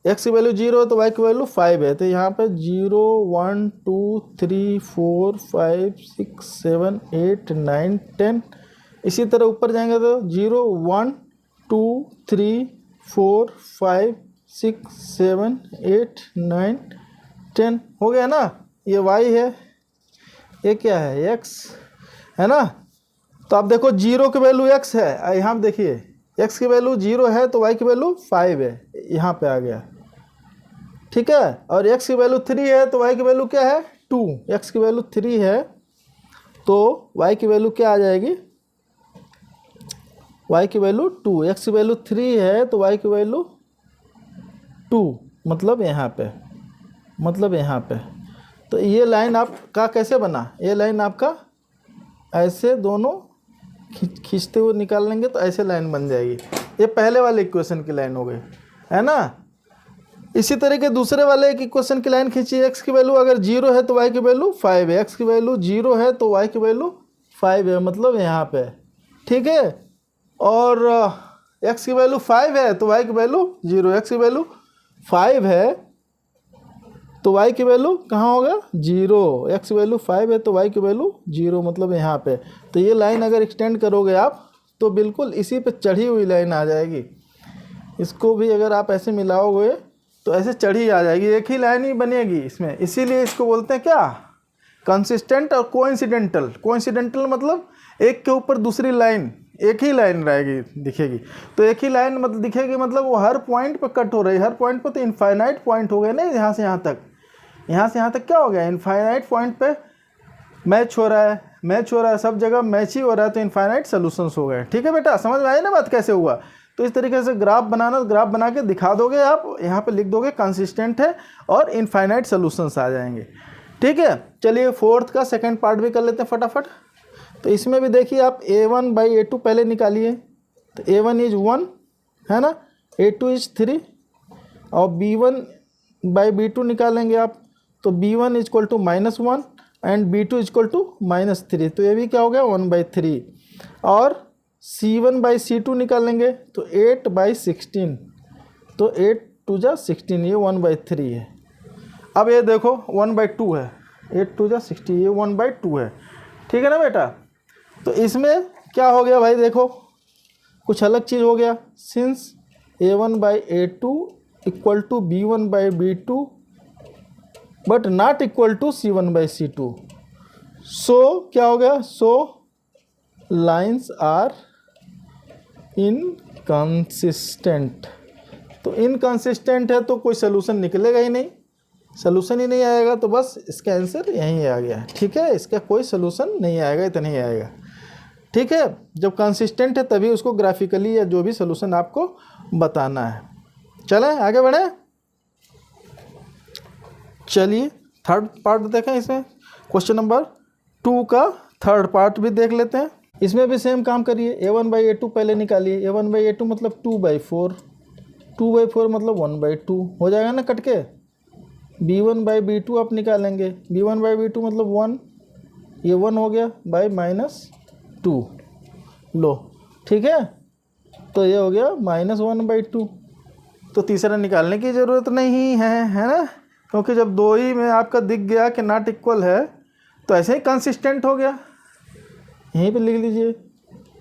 x की वैल्यू 0 है तो y की वैल्यू 5 है, तो यहाँ पे 0 1 2 3 4 5 6 7 8 9 10। इसी तरह ऊपर जाएंगे तो 0 1 2 3 4 5 6 7 8 9 10 हो गया ना। ये y है, ये क्या है x है ना। तो आप देखो 0 की वैल्यू x है, यहाँ देखिए x की वैल्यू 0 है तो y की वैल्यू 5 है, यहाँ पे आ गया, ठीक है। और x की वैल्यू 3 है तो y की वैल्यू क्या है 2। x की वैल्यू 3 है तो y की वैल्यू क्या आ जाएगी, y की वैल्यू 2। x की वैल्यू 3 है तो y की वैल्यू 2, मतलब यहाँ पे, मतलब यहाँ पे। तो ये लाइन आपका कैसे बना, ये लाइन आपका ऐसे दोनों खींचते हुए निकाल लेंगे तो ऐसे लाइन बन जाएगी। ये पहले वाले इक्वेशन की लाइन हो गई, है ना। इसी तरीके दूसरे वाले एक इक्वेशन की लाइन खींचिए, x की वैल्यू अगर 0 है तो y की वैल्यू 5 है, x की वैल्यू 0 है तो y की वैल्यू 5 है, मतलब यहाँ पे, ठीक है। और x की वैल्यू 5 है तो y की वैल्यू 0, x की वैल्यू 5 है तो y की वैल्यू कहाँ होगा 0, x की वैल्यू 5 है तो y की वैल्यू 0, मतलब यहाँ पे। तो ये लाइन अगर एक्सटेंड करोगे आप तो बिल्कुल इसी पे चढ़ी हुई लाइन आ जाएगी। इसको भी अगर आप ऐसे मिलाओगे तो ऐसे चढ़ी आ जाएगी, एक ही लाइन ही बनेगी इसमें। इसीलिए इसको बोलते हैं क्या, कंसिस्टेंट और कोइंसिडेंटल। कोइंसिडेंटल मतलब एक के ऊपर दूसरी लाइन, एक ही लाइन रहेगी दिखेगी। तो एक ही लाइन मतलब दिखेगी, मतलब वो हर पॉइंट पे कट हो रही है, हर पॉइंट पे। तो इनफाइनाइट पॉइंट हो गए ना, यहाँ से यहाँ तक, यहाँ से यहाँ तक क्या हो गया, इनफाइनाइट पॉइंट पे मैच हो रहा है, मैच हो रहा है, सब जगह मैच ही हो रहा है, तो इनफाइनाइट सोल्यूशंस हो गए। ठीक है बेटा, समझ में आई ना बात कैसे हुआ। तो इस तरीके से ग्राफ बनाना, ग्राफ बना के दिखा दोगे आप, यहाँ पे लिख दोगे कंसिस्टेंट है और इनफाइनाइट सोल्यूशंस आ जाएंगे। ठीक है, चलिए फोर्थ का सेकंड पार्ट भी कर लेते हैं फटाफट। तो इसमें भी देखिए आप a1/a2 पहले निकालिए, तो a1 इज 1 है ना, a2 इज 3 और b1/b2 निकालेंगे आप, तो b1 is equal to -1 and b2 is equal to -3, तो ये भी क्या हो गया 1/3। और c1/c2 निकालेंगे तो 8/16, तो 8 2 जा 16, ये 1/3 है। अब ये देखो 1/2 है, 8 2 जा 60, ये 1/2 है। ठीक है ना बेटा। तो इसमें क्या हो गया भाई, देखो कुछ अलग चीज़ हो गया। Since a1/a2 equal to b1/b2 but not equal to c1/c2, so क्या हो गया, सो लाइन्स आर इनकंसिस्टेंट। तो इनकंसिस्टेंट है तो कोई सोल्यूशन निकलेगा ही नहीं, सोल्यूशन ही नहीं आएगा, तो बस इसका आंसर यहीं आ गया। ठीक है, इसका कोई सोल्यूशन नहीं आएगा, इतना ही आएगा। ठीक है, जब कंसिस्टेंट है तभी उसको ग्राफिकली या जो भी सोल्यूशन आपको बताना है। चलें आगे बढ़े, चलिए थर्ड पार्ट देखें। इसमें क्वेश्चन नंबर 2 का थर्ड पार्ट भी देख लेते हैं। इसमें भी सेम काम करिए, a1/a2 पहले निकालिए, a1/a2 मतलब 2/4, 2/4 मतलब 1/2 हो जाएगा ना कट के। b1/b2 आप निकालेंगे, b1/b2 मतलब 1, ये 1 हो गया बाई -2 लो। ठीक है, तो ये हो गया -1/2। तो तीसरा निकालने की ज़रूरत नहीं है ना, क्योंकि जब दो ही में आपका दिख गया कि नॉट इक्वल है तो ऐसे ही कंसिस्टेंट हो गया। यहीं पे लिख लीजिए,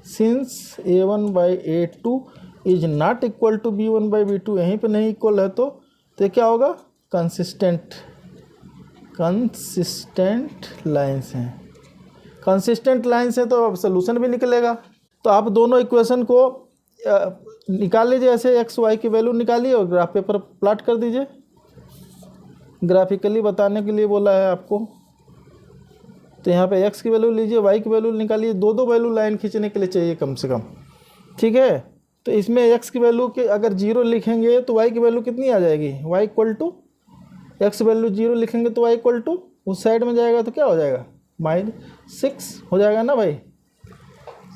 since a1/a2 is not equal to b1/b2, यहीं पे नहीं इक्वल है तो क्या होगा, कंसिस्टेंट। कंसिस्टेंट लाइन्स हैं, कंसिस्टेंट लाइन्स हैं तो अब सोल्यूशन भी निकलेगा। तो आप दोनों इक्वेशन को निकाल लीजिए, ऐसे एक्स वाई की वैल्यू निकालिए और ग्राफ पेपर प्लॉट कर दीजिए। ग्राफिकली बताने के लिए बोला है आपको। तो यहाँ पे एक्स की वैल्यू लीजिए, वाई की वैल्यू निकालिए, दो वैल्यू लाइन खींचने के लिए चाहिए कम से कम। ठीक है, तो इसमें x की वैल्यू के अगर 0 लिखेंगे तो y की वैल्यू कितनी आ जाएगी, y equal to x value 0 लिखेंगे तो y इक्वल टू उस साइड में जाएगा तो क्या हो जाएगा, -6 हो जाएगा ना भाई।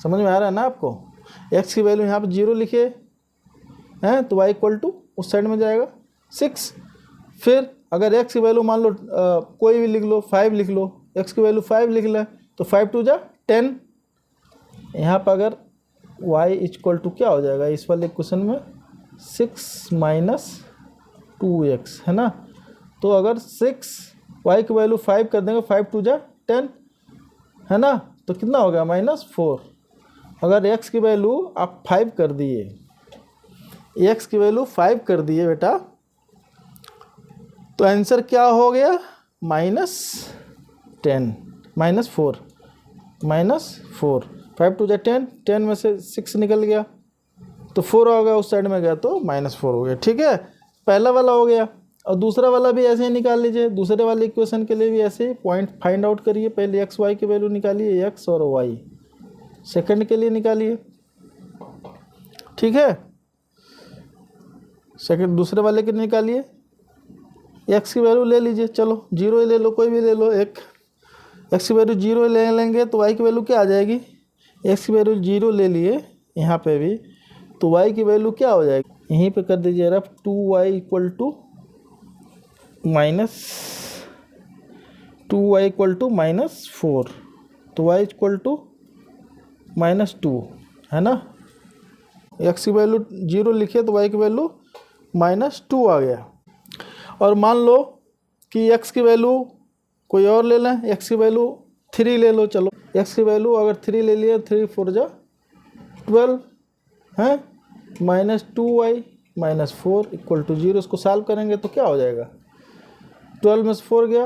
समझ में आ रहा है ना आपको। x की वैल्यू यहाँ पर 0 लिखे हैं तो y इक्वल टू उस साइड में जाएगा 6। फिर अगर x की वैल्यू मान लो कोई भी लिख लो, 5 लिख लो, x की वैल्यू 5 लिख लें तो 5 2 जा 10। यहाँ पर अगर y इक्वल टू क्या हो जाएगा इस वाले क्वेश्चन में 6 - 2x है ना। तो अगर 6 y की वैल्यू 5 कर देंगे, 5 2 जा 10 है ना, तो कितना हो गया -4। अगर x की वैल्यू आप 5 कर दिए, x की वैल्यू 5 कर दिए बेटा, तो आंसर क्या हो गया -10 -4 5 2 जा 10, 10 में से 6 निकल गया तो 4 हो गया, उस साइड में गया तो -4 हो गया। ठीक है, पहला वाला हो गया। और दूसरा वाला भी ऐसे ही निकाल लीजिए। दूसरे वाले इक्वेशन के लिए भी ऐसे ही पॉइंट फाइंड आउट करिए। पहले x y की वैल्यू निकालिए, x और y। सेकंड के लिए निकालिए, ठीक है। सेकंड दूसरे वाले के लिए निकालिए, x की वैल्यू ले लीजिए, चलो 0 ही ले लो, कोई भी ले लो एक। x की वैल्यू 0 ले लेंगे तो y की वैल्यू क्या आ जाएगी, x की वैल्यू 0 ले लिए यहाँ पे भी, तो y की वैल्यू क्या हो जाएगी, यहीं पे कर दीजिए रफ 2y इक्वल टू -4, तो y इक्वल टू -2 है ना। x की वैल्यू 0 लिखे तो y की वैल्यू -2 आ गया। और मान लो कि x की वैल्यू कोई और ले लें, x की वैल्यू 3 ले लो, चलो x की वैल्यू अगर 3 ले लिए, 3 4 जा 12 है, -2y -4 इक्वल टू 0। इसको सॉल्व करेंगे तो क्या हो जाएगा, 12 में से 4 गया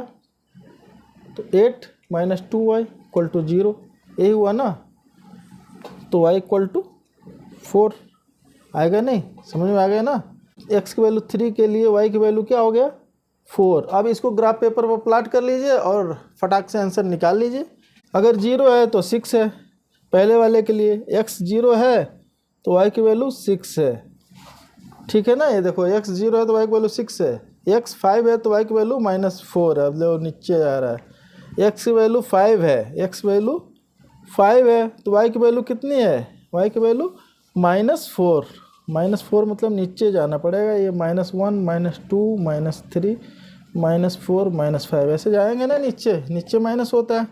तो 8 -2y इक्वल टू 0, यही हुआ ना। तो y इक्वल टू 4 आएगा, नहीं समझ में आ गया ना। x की वैल्यू 3 के लिए y की वैल्यू क्या हो गया 4। अब इसको ग्राफ पेपर पर प्लाट कर लीजिए और फटाक से आंसर निकाल लीजिए। अगर 0 है तो 6 है, पहले वाले के लिए x 0 है तो y की वैल्यू 6 है, ठीक है ना। ये देखो x 0 है तो y की वैल्यू 6 है, x 5 है तो y की वैल्यू -4 है। अब देखो नीचे जा रहा है, x की वैल्यू 5 है, x वैल्यू 5 है तो y की वैल्यू कितनी है, y की वैल्यू -4 मतलब नीचे जाना पड़ेगा। ये -1 -2 -3 -4 -5 ऐसे जाएंगे ना, नीचे माइनस होता है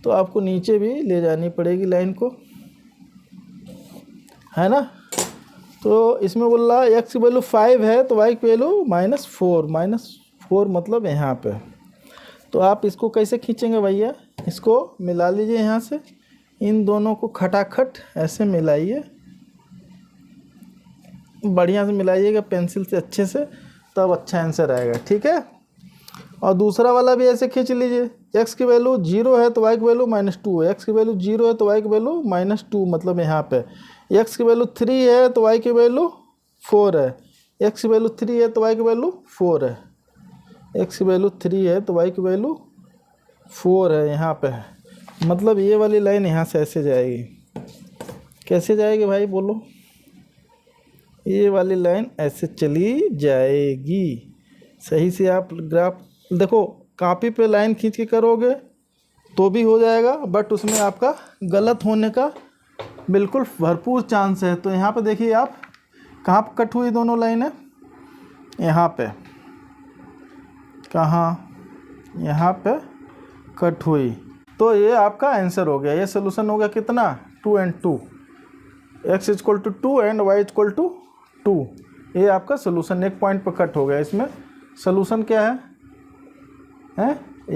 तो आपको नीचे भी ले जानी पड़ेगी लाइन को, है ना। तो इसमें बोल रहा है x की वैल्यू 5 है तो y की वैल्यू -4 मतलब यहाँ पे। तो आप इसको कैसे खींचेंगे भैया, इसको मिला लीजिए यहाँ से, इन दोनों को खटाखट ऐसे मिलाइए, बढ़िया से मिलाइएगा पेंसिल से अच्छे से, तब अच्छा आंसर आएगा, ठीक है। और दूसरा वाला भी ऐसे खींच लीजिए, x की वैल्यू 0 है तो y की वैल्यू -2 है, x की वैल्यू 0 है तो y की वैल्यू -2 मतलब यहाँ पे। x की वैल्यू 3 है तो y की वैल्यू 4 है, x की वैल्यू 3 है तो y की वैल्यू 4 है, x की वैल्यू 3 है तो y की वैल्यू 4 है यहाँ पे। मतलब ये वाली लाइन यहाँ से ऐसे जाएगी, कैसे जाएगी भाई बोलो, ये वाली लाइन ऐसे चली जाएगी। सही से आप ग्राफ देखो, कॉपी पे लाइन खींच के करोगे तो भी हो जाएगा, बट उसमें आपका गलत होने का बिल्कुल भरपूर चांस है। तो यहाँ पे देखिए आप, कहाँ पे कट हुई दोनों लाइनें, यहाँ पे, कहाँ, यहाँ पे कट हुई। तो ये आपका आंसर हो गया, ये सोल्यूशन हो गया कितना 2 and 2, x equal to 2 and y equal to 2। ये आपका सोल्यूशन एक पॉइंट पर कट हो गया। इसमें सोल्यूशन क्या है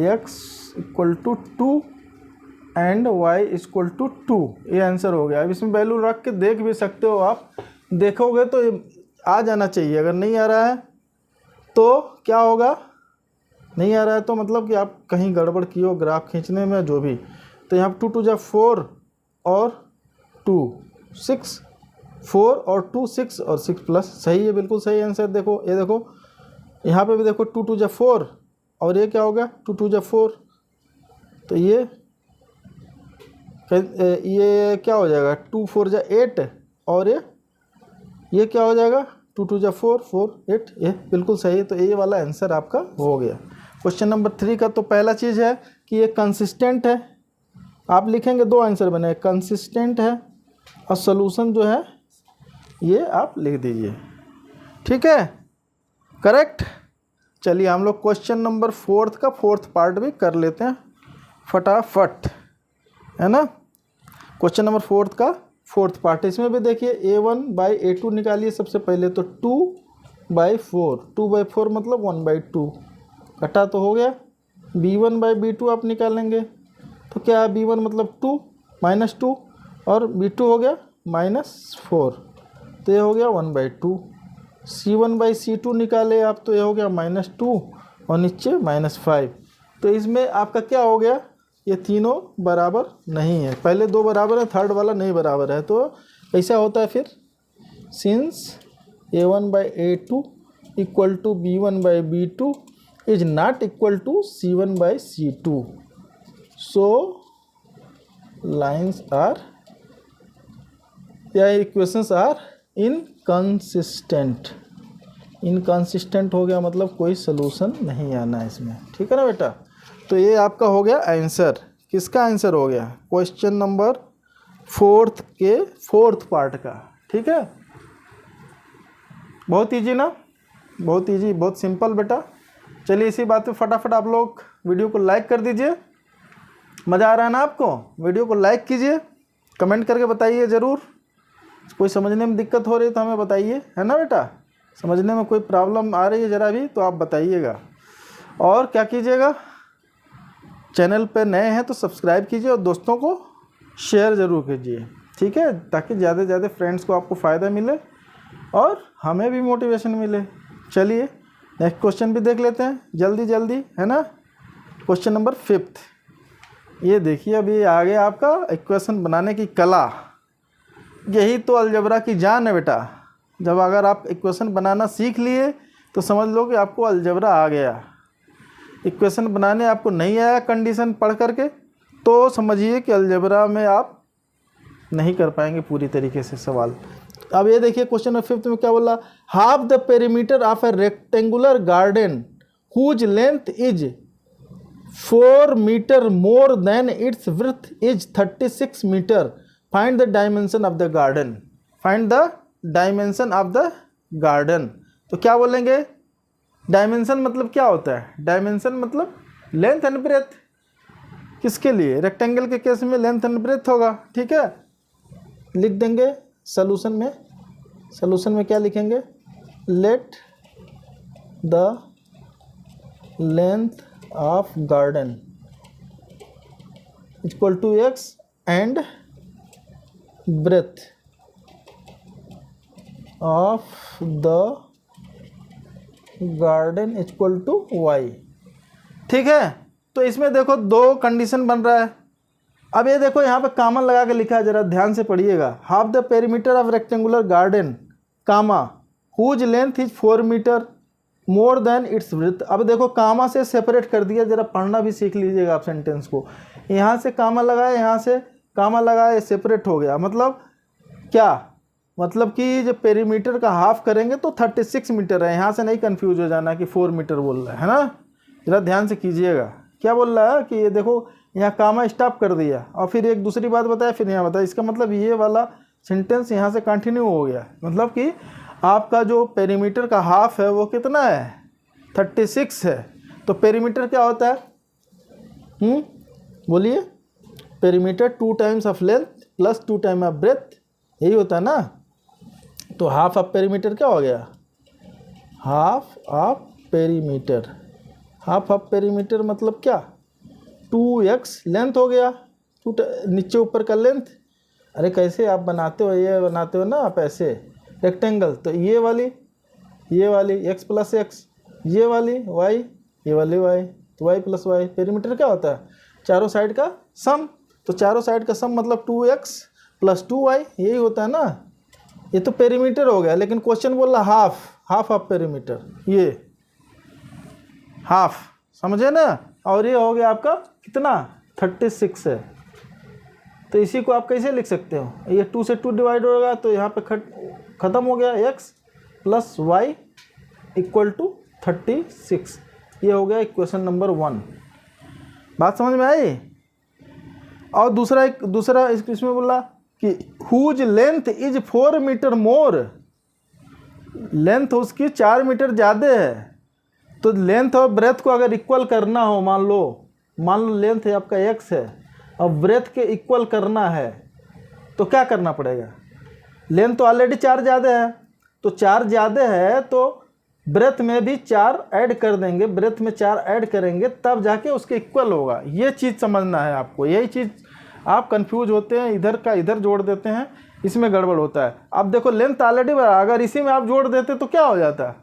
x equal to 2 and y equal to 2, ये आंसर हो गया। अब इसमें वैल्यू रख के देख भी सकते हो, आप देखोगे तो आ जाना चाहिए। अगर नहीं आ रहा है तो क्या होगा, नहीं आ रहा है तो मतलब कि आप कहीं गड़बड़ किए हो ग्राफ खींचने में, जो भी। तो यहाँ 2 2 जा 4 और 2 6, 4 और 2 6 और 6 प्लस, सही है, बिल्कुल सही आंसर। देखो ये देखो, यहाँ पे भी देखो 2 2 जा 4 और ये क्या होगा 2 2 जा 4, तो ये क्या हो जाएगा 2 4 जा 8 और ये ये क्या हो जाएगा 2 2 जा 4 4 8, ये बिल्कुल सही है। तो ये वाला आंसर आपका हो गया। क्वेश्चन नंबर 3 का तो पहला चीज़ है कि ये कंसिस्टेंट है, आप लिखेंगे 2 आंसर बने, कंसिस्टेंट है और सोल्यूशन जो है ये आप लिख दीजिए, ठीक है, करेक्ट। चलिए हम लोग क्वेश्चन नंबर 4 का 4th पार्ट भी कर लेते हैं फटाफट, है ना। क्वेश्चन नंबर 4 का 4th पार्ट, इसमें भी देखिए a1/a2 निकालिए सबसे पहले। तो 2/4, 2/4 मतलब 1/2 घटा तो हो गया। b1/b2 आप निकालेंगे तो क्या है, b1 मतलब 2 -2 और b2 हो गया -4, तो ये हो गया 1/2। c1/c2 निकाले आप तो ये हो गया -2 और नीचे -5। तो इसमें आपका क्या हो गया, ये तीनों बराबर नहीं है, पहले 2 बराबर है, थर्ड वाला नहीं बराबर है। तो ऐसा होता है फिर, since a1/a2 equal to b1/b2 is not equal to c1/c2, so lines are या इक्वेशंस आर इनकंसिस्टेंट। इनकंसिस्टेंट हो गया मतलब कोई सोल्यूशन नहीं आना है इसमें, ठीक है ना बेटा। तो ये आपका हो गया आंसर, किसका आंसर हो गया, क्वेश्चन नंबर 4th के 4th पार्ट का, ठीक है। बहुत इजी ना, बहुत इजी, बहुत सिंपल बेटा। चलिए इसी बात पे फटाफट आप लोग वीडियो को लाइक कर दीजिए। मज़ा आ रहा है ना आपको, वीडियो को लाइक कीजिए, कमेंट करके बताइए ज़रूर। कोई समझने में दिक्कत हो रही है तो हमें बताइए, है ना बेटा। समझने में कोई प्रॉब्लम आ रही है ज़रा भी तो आप बताइएगा। और क्या कीजिएगा, चैनल पे नए हैं तो सब्सक्राइब कीजिए और दोस्तों को शेयर ज़रूर कीजिए, ठीक है, ताकि ज़्यादा से ज़्यादा फ्रेंड्स को आपको फ़ायदा मिले और हमें भी मोटिवेशन मिले। चलिए नेक्स्ट क्वेश्चन भी देख लेते हैं जल्दी जल्दी, है ना। क्वेश्चन नंबर 5, ये देखिए अभी आगे आपका इक्वेशन बनाने की कला, यही तो अलजबरा की जान है बेटा। जब अगर आप इक्वेशन बनाना सीख लिए तो समझ लो कि आपको अलजबरा आ गया। इक्वेशन बनाने आपको नहीं आया कंडीशन पढ़ करके तो समझिए कि अलजबरा में आप नहीं कर पाएंगे पूरी तरीके से सवाल। अब ये देखिए क्वेश्चन नंबर 5 में क्या बोला, half the perimeter of a rectangular garden whose length is 4 metre more than its width is 36 metre, find the dimension of the garden. Find the dimension of the garden. तो क्या बोलेंगे, dimension मतलब क्या होता है, डायमेंशन मतलब length and breadth. किसके लिए, रेक्टेंगल के केस में लेंथ एंड ब्रेथ होगा, ठीक है। लिख देंगे सॉल्यूशन में, सॉल्यूशन में क्या लिखेंगे, let the length of garden equal to x and breadth of the garden equal to y, ठीक है। तो इसमें देखो 2 कंडीशन बन रहा है। अब ये देखो यहाँ पे कामा लगा के लिखा है, जरा ध्यान से पढ़िएगा। Half the perimeter of rectangular garden comma whose length is 4 metre more than its width. अब देखो कामा से सेपरेट कर दिया, जरा पढ़ना भी सीख लीजिएगा आप सेंटेंस को। यहाँ से कामा लगाए, यहाँ से कामा लगाए, सेपरेट हो गया। मतलब क्या, मतलब कि जब पेरीमीटर का हाफ करेंगे तो 36 मीटर है। यहाँ से नहीं कंफ्यूज हो जाना कि 4 मीटर बोल रहा है ना, जरा ध्यान से कीजिएगा। क्या बोल रहा है कि ये देखो यहाँ कामा स्टॉप कर दिया और फिर एक दूसरी बात बताया, फिर यहाँ बताया। इसका मतलब ये वाला सेंटेंस यहाँ से कंटिन्यू हो गया। मतलब कि आपका जो पेरीमीटर का हाफ है वो कितना है, 36 है। तो पेरीमीटर क्या होता है, बोलिए, perimeter 2 times of length plus 2 time of breadth, यही होता है ना। तो हाफ ऑफ पेरीमीटर क्या हो गया, half of perimeter. Half of perimeter मतलब क्या, 2x लेंथ हो गया, नीचे ऊपर का लेंथ। अरे कैसे आप बनाते हो, ये बनाते हो ना आप ऐसे रेक्टेंगल, तो ये वाली x प्लस एक्स, ये वाली y, ये वाली y, तो y प्लस y। पेरीमीटर क्या होता है, चारों साइड का सम। तो चारों साइड का सम मतलब 2x प्लस 2y, यही होता है ना। ये तो पेरीमीटर हो गया, लेकिन क्वेश्चन बोल रहा हाफ ऑफ पेरीमीटर, ये हाफ, समझे ना। और ये हो गया आपका कितना, 36 है। तो इसी को आप कैसे लिख सकते हो, ये 2 से 2 डिवाइड होगा तो यहाँ पे ख़त्म हो गया, x plus Y equal to 36। ये हो गया इक्वेशन नंबर 1। बात समझ में आई। और दूसरा इसमें बोला कि whose length is 4 metre more, length उसकी 4 मीटर ज़्यादा है। तो लेंथ और ब्रेथ को अगर इक्वल करना हो, मान लो लेंथ है आपका x है और ब्रेथ के इक्वल करना है तो क्या करना पड़ेगा, लेंथ तो ऑलरेडी 4 ज़्यादा है, तो 4 ज़्यादा है तो ब्रेथ में भी 4 ऐड कर देंगे, ब्रेथ में 4 ऐड करेंगे तब जाके उसके इक्वल होगा। ये चीज़ समझना है आपको, यही चीज़ आप कंफ्यूज होते हैं, इधर का इधर जोड़ देते हैं, इसमें गड़बड़ होता है। अब देखो लेंथ ऑलरेडी बड़ा, अगर इसी में आप जोड़ देते तो क्या हो जाता,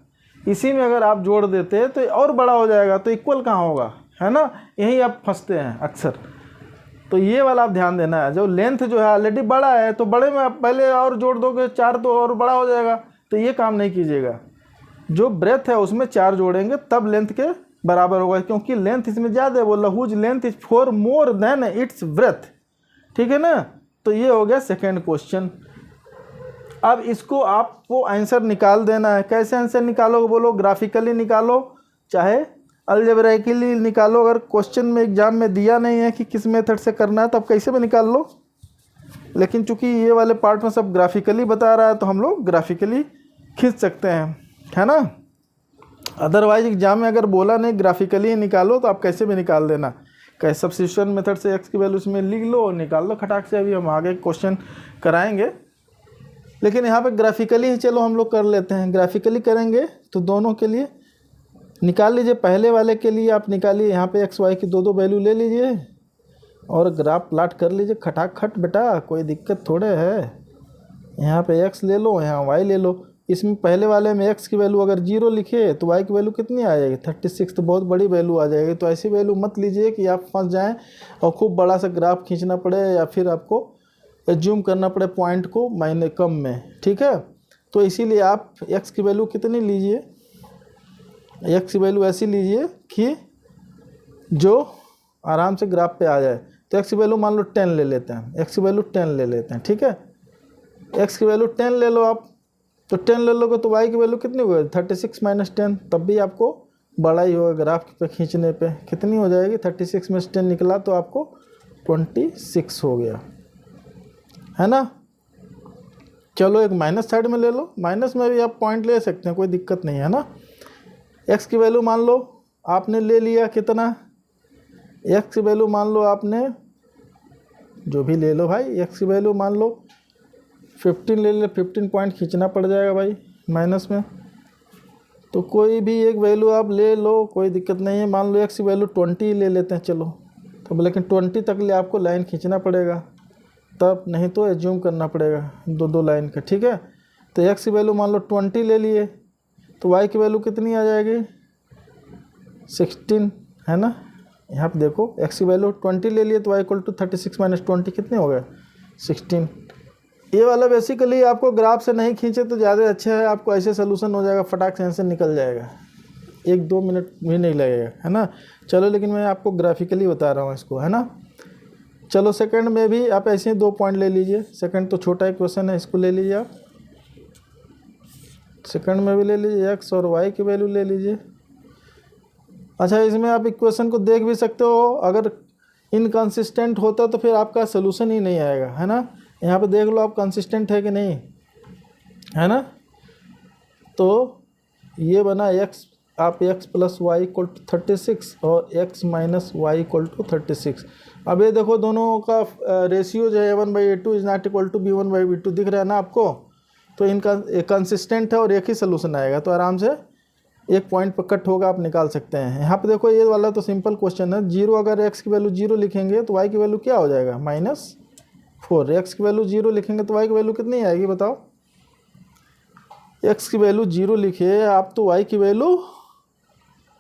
इसी में अगर आप जोड़ देते तो और बड़ा हो जाएगा, तो इक्वल कहाँ होगा, है ना। यही आप फंसते हैं अक्सर। तो ये वाला आप ध्यान देना है, जो लेंथ जो है ऑलरेडी बड़ा है तो बड़े में आप पहले और जोड़ दोगे 4 तो और बड़ा हो जाएगा, तो ये काम नहीं कीजिएगा। जो ब्रेथ है उसमें 4 जोड़ेंगे तब लेंथ के बराबर होगा, क्योंकि लेंथ इसमें ज़्यादा है। बोला whose length is 4 more than its breadth, ठीक है ना। तो ये हो गया सेकेंड क्वेश्चन। अब इसको आपको आंसर निकाल देना है। कैसे आंसर निकालोगे बोलो, ग्राफिकली निकालो चाहे अलजेब्राइकली निकालो। अगर क्वेश्चन में एग्जाम में दिया नहीं है कि किस मेथड से करना है तो आप कैसे भी निकाल लो, लेकिन चूंकि ये वाले पार्ट में सब ग्राफिकली बता रहा है तो हम लोग ग्राफिकली खींच सकते हैं, है ना। अदरवाइज एग्जाम में अगर बोला नहीं ग्राफिकली निकालो तो आप कैसे भी निकाल देना। कैसे सब्स्टिट्यूशन मेथड से x की वैल्यू इसमें लिख लो और निकाल लो खटाक से। अभी हम आगे क्वेश्चन कराएंगे, लेकिन यहाँ पे ग्राफिकली ही चलो हम लोग कर लेते हैं। ग्राफिकली करेंगे तो दोनों के लिए निकाल लीजिए। पहले वाले के लिए आप निकालिए, यहाँ पे x y की 2 वैल्यू ले लीजिए और ग्राफ प्लाट कर लीजिए खटाक खट बेटा, कोई दिक्कत थोड़े है। यहाँ पे x ले लो, यहाँ y ले लो। इसमें पहले वाले में x की वैल्यू अगर 0 लिखे तो y की वैल्यू कितनी आ जाएगी 36, तो बहुत बड़ी वैल्यू आ जाएगी। तो ऐसी वैल्यू मत लीजिए कि आप फंस जाएं और खूब बड़ा सा ग्राफ खींचना पड़े या फिर आपको एज्यूम करना पड़े पॉइंट को मायने कम में, ठीक है। तो इसीलिए आप x की वैल्यू कितनी लीजिए, x की वैल्यू ऐसी लीजिए कि जो आराम से ग्राफ पे आ जाए। तो x की वैल्यू मान लो 10 ले लेते हैं, x की वैल्यू 10 ले लेते हैं, ठीक है। x की वैल्यू 10 ले लो आप, तो 10 ले लोगे तो y की वैल्यू कितनी होगी 36 माइनस 10, तब भी आपको बड़ा ही होगा ग्राफ पे खींचने पे। कितनी हो जाएगी 36 में से 10 निकला तो आपको 26 हो गया, है ना। चलो एक माइनस साइड में ले लो, माइनस में भी आप पॉइंट ले सकते हैं, कोई दिक्कत नहीं है ना। x की वैल्यू मान लो आपने ले लिया कितना, x की वैल्यू मान लो आपने जो भी ले लो भाई, x की वैल्यू मान लो 15 ले ले, 15 पॉइंट खींचना पड़ जाएगा भाई माइनस में। तो कोई भी एक वैल्यू आप ले लो, कोई दिक्कत नहीं है। मान लो x की वैल्यू 20 ले लेते हैं चलो, तो लेकिन 20 तक ले आपको लाइन खींचना पड़ेगा, तब नहीं तो एज्यूम करना पड़ेगा 2 लाइन का, ठीक है। तो x की वैल्यू मान लो 20 ले लिए, तो y की वैल्यू कितनी आ जाएगी 16, है ना। यहाँ पे देखो x की वैल्यू 20 ले लिए तो y इक्वल टू 36 माइनस 20 कितने हो गए 16। ये वाला बेसिकली आपको ग्राफ से नहीं खींचे तो ज़्यादा अच्छा है, आपको ऐसे सोल्यूशन हो जाएगा, फटाक से आंसर निकल जाएगा, 1-2 मिनट भी नहीं लगेगा, है ना। चलो लेकिन मैं आपको ग्राफिकली बता रहा हूँ इसको, है ना। चलो सेकंड में भी आप ऐसे ही 2 पॉइंट ले लीजिए। सेकंड तो छोटा ही क्वेश्चन है, इसको ले लीजिए आप। सेकंड में भी ले लीजिए x और y की वैल्यू ले लीजिए। अच्छा इसमें आप इक्वेशन को देख भी सकते हो, अगर इनकंसिस्टेंट होता तो फिर आपका सोल्यूशन ही नहीं आएगा, है ना। यहाँ पे देख लो आप कंसिस्टेंट है कि नहीं, है ना। तो ये बना x, आप x plus Y equal to 36 और x minus y equal to 36। अब ये देखो दोनों का रेशियो जो है a1/a2 is not equal to b1/b2 दिख रहा है ना आपको। तो इनका कंसिस्टेंट है और एक ही सोल्यूशन आएगा, तो आराम से एक पॉइंट पर कट होगा, आप निकाल सकते हैं। यहाँ पे देखो ये वाला तो सिंपल क्वेश्चन है। 0 अगर x की वैल्यू 0 लिखेंगे तो y की वैल्यू क्या हो जाएगा -4। x की वैल्यू 0 लिखेंगे तो y की वैल्यू कितनी आएगी बताओ। x की वैल्यू 0 लिखे आप तो y की वैल्यू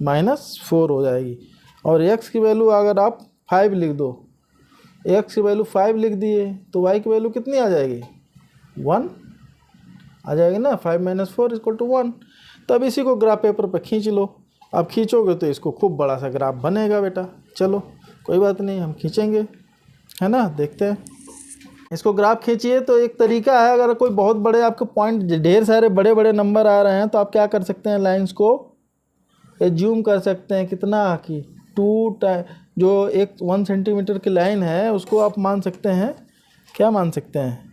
-4 हो जाएगी। और x की वैल्यू अगर आप 5 लिख दो, x की वैल्यू 5 लिख दिए तो y की वैल्यू कितनी आ जाएगी 1 आ जाएगी ना। 5 - 4 = 1। तब इसी को ग्राफ पेपर पर खींच लो। अब खींचोगे तो इसको खूब बड़ा सा ग्राफ बनेगा बेटा। चलो कोई बात नहीं, हम खींचेंगे, है ना। देखते हैं। इसको ग्राफ खींचिए। तो एक तरीका है, अगर कोई बहुत बड़े आपके पॉइंट, ढेर सारे बड़े बड़े नंबर आ रहे हैं, तो आप क्या कर सकते हैं, लाइंस को एज्यूम कर सकते हैं कितना कि 2 जो एक 1 सेंटीमीटर की लाइन है उसको आप मान सकते हैं, क्या मान सकते हैं,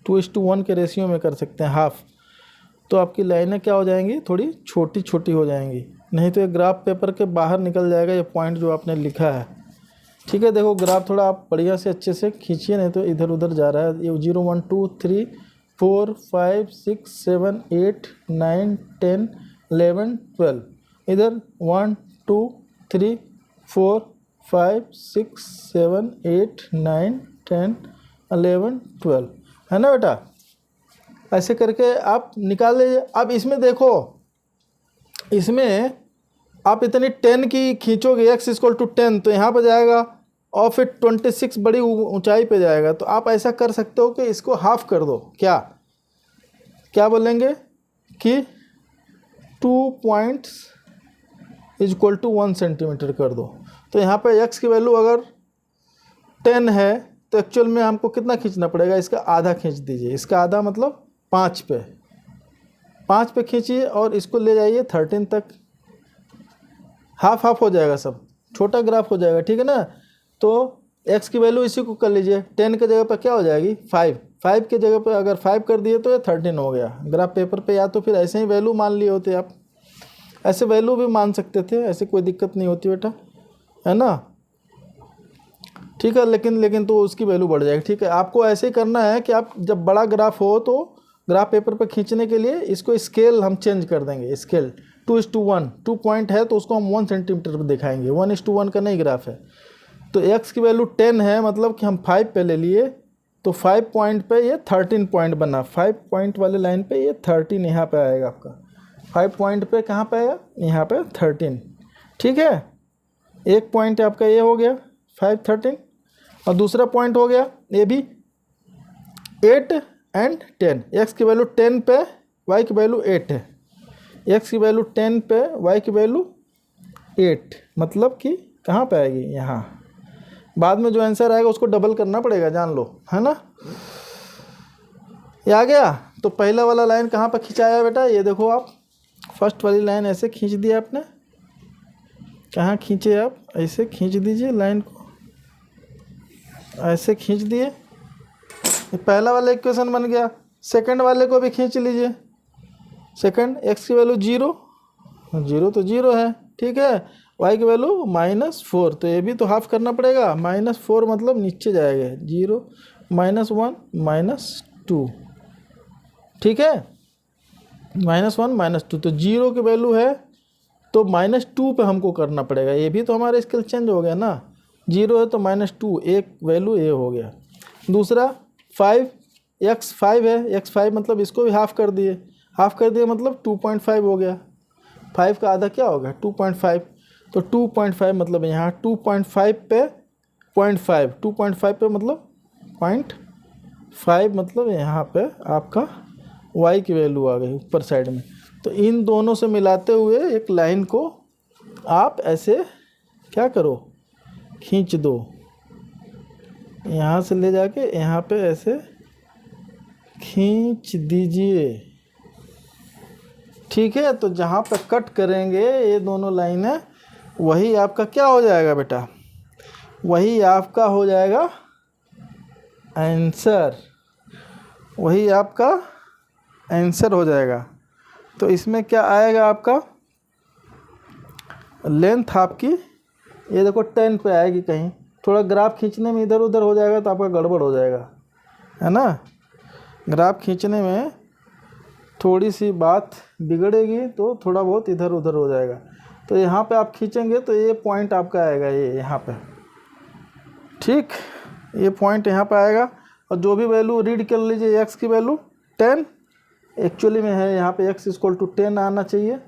2:1 के रेशियो में कर सकते हैं, हाफ। तो आपकी लाइनें क्या हो जाएंगी, थोड़ी छोटी छोटी हो जाएंगी, नहीं तो ये ग्राफ पेपर के बाहर निकल जाएगा ये पॉइंट जो आपने लिखा है। ठीक है, देखो ग्राफ थोड़ा आप बढ़िया से अच्छे से खींचिए, नहीं तो इधर उधर जा रहा है। ये 0 1 2 3 4 5 6 7 8 9 10 11 12, इधर 1 2 3 4 5 6 7 8 9 10 11 12, है ना बेटा। ऐसे करके आप निकाल लीजिए। अब इसमें देखो, इसमें आप इतनी 10 की खींचोगे, x = 10, तो यहाँ पर जाएगा और फिर 26 बड़ी ऊंचाई पे जाएगा। तो आप ऐसा कर सकते हो कि इसको हाफ कर दो। क्या बोलेंगे कि 2 पॉइंट्स = 1 सेंटीमीटर कर दो। तो यहाँ पे x की वैल्यू अगर 10 है तो एक्चुअल में हमको कितना खींचना पड़ेगा, इसका आधा खींच दीजिए। इसका आधा मतलब 5 पे खींचिए और इसको ले जाइए 13 तक। हाफ हाफ हो जाएगा, सब छोटा ग्राफ हो जाएगा, ठीक है ना। तो x की वैल्यू इसी को कर लीजिए, 10 के जगह पर क्या हो जाएगी 5 के जगह पर अगर 5 कर दिए तो ये 13 हो गया ग्राफ पेपर पे। या तो फिर ऐसे ही वैल्यू मान लिए होते आप, ऐसे वैल्यू भी मान सकते थे, ऐसे कोई दिक्कत नहीं होती बेटा, है ना। ठीक है, लेकिन तो उसकी वैल्यू बढ़ जाएगी। ठीक है, आपको ऐसे ही करना है कि आप जब बड़ा ग्राफ हो तो ग्राफ पेपर पे खींचने के लिए इसको स्केल हम चेंज कर देंगे। स्केल 2:1, 2 पॉइंट है तो उसको हम 1 सेंटीमीटर पर दिखाएंगे, 1:1 का नहीं ग्राफ है। तो x की वैल्यू 10 है, मतलब कि हम 5 पे ले लिए, तो 5 पॉइंट पे ये 13 पॉइंट बना। 5 पॉइंट वाले लाइन पे ये 13 यहाँ पे आएगा आपका। 5 पॉइंट पे कहाँ पे आएगा, यहाँ पे 13। ठीक है, एक पॉइंट आपका ये हो गया 5 13, और दूसरा पॉइंट हो गया ये भी 8 और 10। x की वैल्यू 10 पे y की वैल्यू 8 है। x की वैल्यू 10 पे y की वैल्यू 8, मतलब कि कहाँ पे आएगी, यहाँ। बाद में जो आंसर आएगा उसको डबल करना पड़ेगा, जान लो, है ना। ये आ गया। तो पहला वाला लाइन कहाँ पर खिंचाया है बेटा, ये देखो आप, फर्स्ट वाली लाइन ऐसे खींच दिया आपने। कहाँ खींचे आप, ऐसे खींच दीजिए लाइन को, ऐसे खींच दिए। ये पहला वाला इक्वेशन बन गया। सेकंड वाले को भी खींच लीजिए। सेकंड, x की वैल्यू 0 तो 0 है, ठीक है। y की वैल्यू -4, तो ये भी तो हाफ करना पड़ेगा। -4 मतलब नीचे जाएगा, 0 -1 -2, ठीक है। -1 -2, तो 0 की वैल्यू है तो -2 पे हमको करना पड़ेगा। ये भी तो हमारा स्केल चेंज हो गया ना, 0 है तो -2, एक वैल्यू ये हो गया। दूसरा 5, x 5 है, x 5 मतलब इसको भी हाफ कर दिए। हाफ कर दिए मतलब 2.5 हो गया। 5 का आधा क्या होगा 2.5, तो 2.5 मतलब यहाँ 2.5 पे 0.5, 2.5 पे मतलब 0.5, मतलब यहाँ पे आपका y की वैल्यू आ गई ऊपर साइड में। तो इन दोनों से मिलाते हुए एक लाइन को आप ऐसे क्या करो, खींच दो। यहाँ से ले जाके यहाँ पे ऐसे खींच दीजिए, ठीक है। तो जहाँ पे कट करेंगे ये दोनों लाइनें, वही आपका क्या हो जाएगा बेटा, वही आपका हो जाएगा आंसर, वही आपका आंसर हो जाएगा। तो इसमें क्या आएगा आपका, लेंथ आपकी ये देखो 10 पे आएगी। कहीं थोड़ा ग्राफ खींचने में इधर उधर हो जाएगा तो आपका गड़बड़ हो जाएगा, है ना। ग्राफ खींचने में थोड़ी सी बात बिगड़ेगी तो थोड़ा बहुत इधर उधर हो जाएगा। तो यहाँ पे आप खींचेंगे तो ये पॉइंट आपका आएगा, ये यहाँ पे, ठीक, ये पॉइंट यहाँ पे आएगा। और जो भी वैल्यू रीड कर लीजिए, x की वैल्यू 10 एक्चुअली में है, यहाँ पे x = 10 आना चाहिए।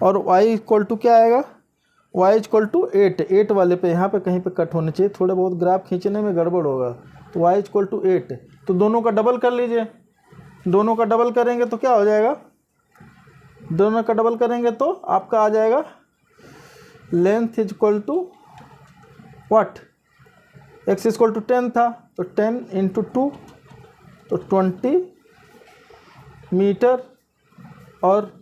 और y = क्या आएगा, y = 8 वाले पे यहाँ पे कहीं पे कट होने चाहिए, थोड़े बहुत ग्राफ खींचने में गड़बड़ होगा। तो y = 8, तो दोनों का डबल कर लीजिए। दोनों का डबल करेंगे तो क्या हो जाएगा, दोनों का डबल करेंगे तो आपका आ जाएगा length = what, x equal to 10 था, तो 10 इंटू 2 तो 20 मीटर, और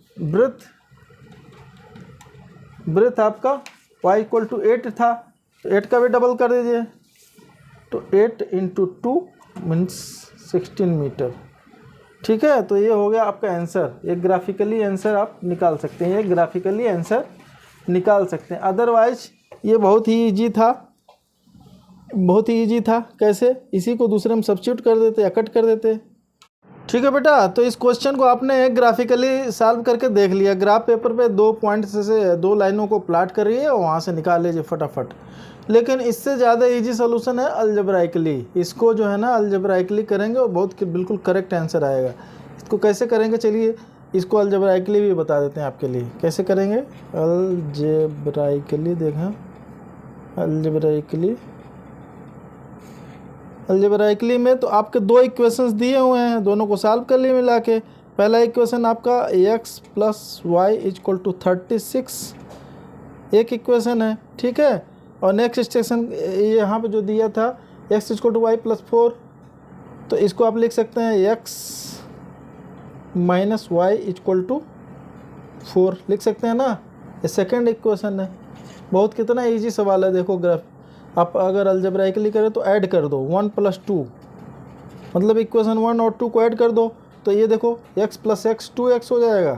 ब्रेथ आपका y इक्वल टू 8 था, तो 8 का भी डबल कर दीजिए, तो 8 इंटू 2 मीन्स 16 मीटर। ठीक है, तो ये हो गया आपका आंसर। ये ग्राफिकली आंसर आप निकाल सकते हैं, ये ग्राफिकली आंसर निकाल सकते हैं। अदरवाइज ये बहुत ही इजी था, बहुत ही इजी था। कैसे? इसी को दूसरे में सब्स्टिट्यूट कर देते या कट कर देते। ठीक है बेटा, तो इस क्वेश्चन को आपने ग्राफिकली सॉल्व करके देख लिया। ग्राफ पेपर पे 2 पॉइंट्स से 2 लाइनों को प्लाट करिए और वहाँ से निकाल लीजिए फटाफट। लेकिन इससे ज़्यादा इजी सोल्यूशन है अलजेब्राइकली। इसको जो है ना अलजेब्राइकली करेंगे और बहुत बिल्कुल करेक्ट आंसर आएगा। इसको कैसे करेंगे, चलिए इसको अलजेब्राइकली भी बता देते हैं आपके लिए। कैसे करेंगे अलजेब्राइकली, देखें अलजेब्राइकली में तो आपके 2 इक्वेशंस दिए हुए हैं, दोनों को सॉल्व कर लिए मिला के। पहला इक्वेशन आपका x + y = 36 एक इक्वेशन है, ठीक है। और नेक्स्ट स्टेशन यहाँ पे जो दिया था x = y + 4, तो इसको आप लिख सकते हैं x - y = 4 लिख सकते हैं ना। ये सेकंड इक्वेशन है। बहुत कितना इजी सवाल है। देखो ग्राफ आप अगर अलजेब्राइकली करें तो ऐड कर दो 1 + 2, मतलब इक्वेशन 1 और 2 को ऐड कर दो, तो ये देखो x + x 2x हो जाएगा,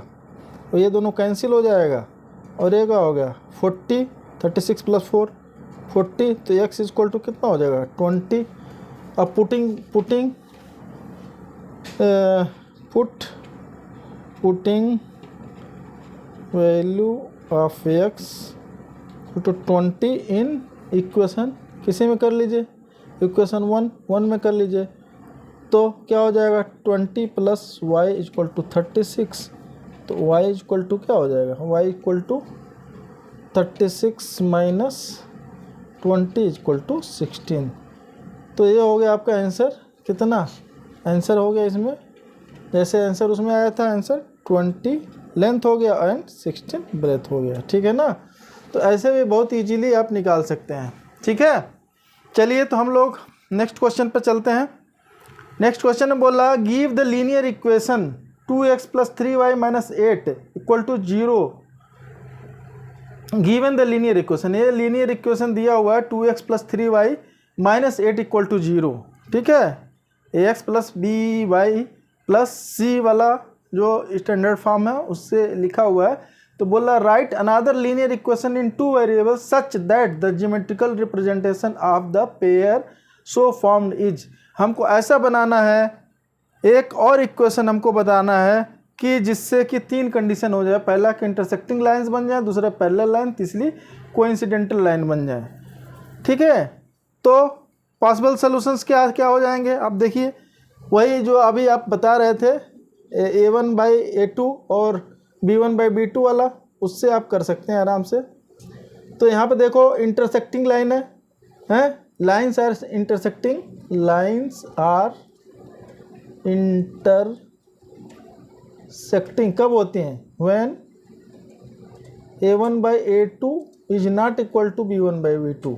और ये दोनों कैंसिल हो जाएगा, और ये क्या हो गया 40, 36 + 4 40, तो x = कितना हो जाएगा 20। अब putting value of x = 20 in equation किसी में कर लीजिए, इक्वेशन 1 में कर लीजिए, तो क्या हो जाएगा 20 + y = 36, तो y = क्या हो जाएगा y = 36 - 20 = 16। तो ये हो गया आपका आंसर। कितना आंसर हो गया इसमें, जैसे आंसर उसमें आया था, आंसर 20 लेंथ हो गया एंड 16 ब्रेथ हो गया। ठीक है ना, तो ऐसे भी बहुत इजीली आप निकाल सकते हैं। ठीक है, चलिए तो हम लोग नेक्स्ट क्वेश्चन पर चलते हैं। नेक्स्ट क्वेश्चन में बोला give the linear equation 2x + 3y - 8 = 0 given the linear equation. ये लीनियर इक्वेशन दिया हुआ है 2x + 3y - 8 = 0। ठीक है, ax + by + c वाला जो स्टैंडर्ड फॉर्म है उससे लिखा हुआ है। तो बोला right another linear equation in 2 variables such that the geometrical representation of the pair so formed is. हमको ऐसा बनाना है, एक और इक्वेशन हमको बताना है कि जिससे कि 3 कंडीशन हो जाए। पहला कि इंटरसेक्टिंग लाइंस बन जाए, दूसरा पैरेलल लाइन, तीसरी कोइंसिडेंटल लाइन बन जाए। ठीक है, तो पॉसिबल सॉल्यूशंस क्या क्या हो जाएंगे आप देखिए, वही जो अभी आप बता रहे थे a1/a2 और b1/b2 वाला, उससे आप कर सकते हैं आराम से। तो यहाँ पे देखो इंटरसेक्टिंग लाइन है लाइन्स आर इंटरसेक्टिंग कब होती हैं, when a1/a2 is not equal to b1/b2,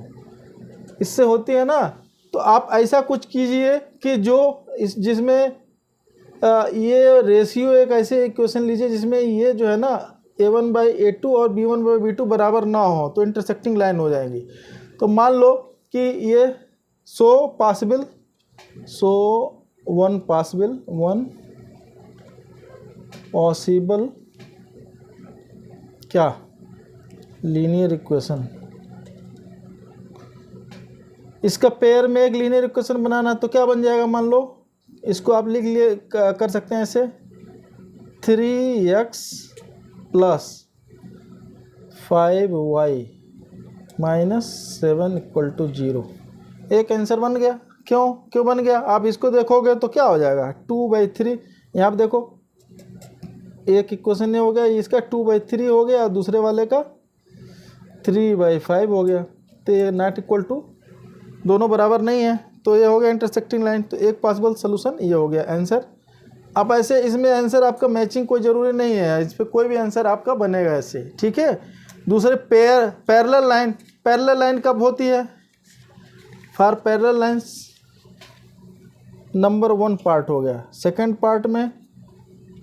इससे होती है ना। तो आप ऐसा कुछ कीजिए कि जो जिसमें ये रेशियो एक ऐसे इक्वेशन लीजिए जिसमें ये जो है ना a1/a2 और b1/b2 बराबर ना हो, तो इंटरसेक्टिंग लाइन हो जाएंगी। तो मान लो कि ये वन पॉसिबल क्या लीनियर इक्वेशन, इसका पेयर में एक लीनियर इक्वेशन बनाना, तो क्या बन जाएगा, मान लो इसको आप लिख लिए कर सकते हैं ऐसे 3x + 5y - 7 = 0। एक आंसर बन गया। क्यों बन गया, आप इसको देखोगे तो क्या हो जाएगा 2/3। यहाँ पे देखो एक इक्वेशन हो गया, इसका 2/3 हो गया, दूसरे वाले का 3/5 हो गया। तो ये नॉट इक्वल टू, दोनों बराबर नहीं है, तो ये हो गया इंटरसेक्टिंग लाइन। तो एक पॉसिबल सोल्यूशन ये हो गया आंसर। अब ऐसे इसमें आंसर आपका मैचिंग कोई ज़रूरी नहीं है, इस पर कोई भी आंसर आपका बनेगा ऐसे। ठीक है, दूसरे पैरेलल लाइन कब होती है, for parallel lines number 1 part हो गया। सेकंड पार्ट में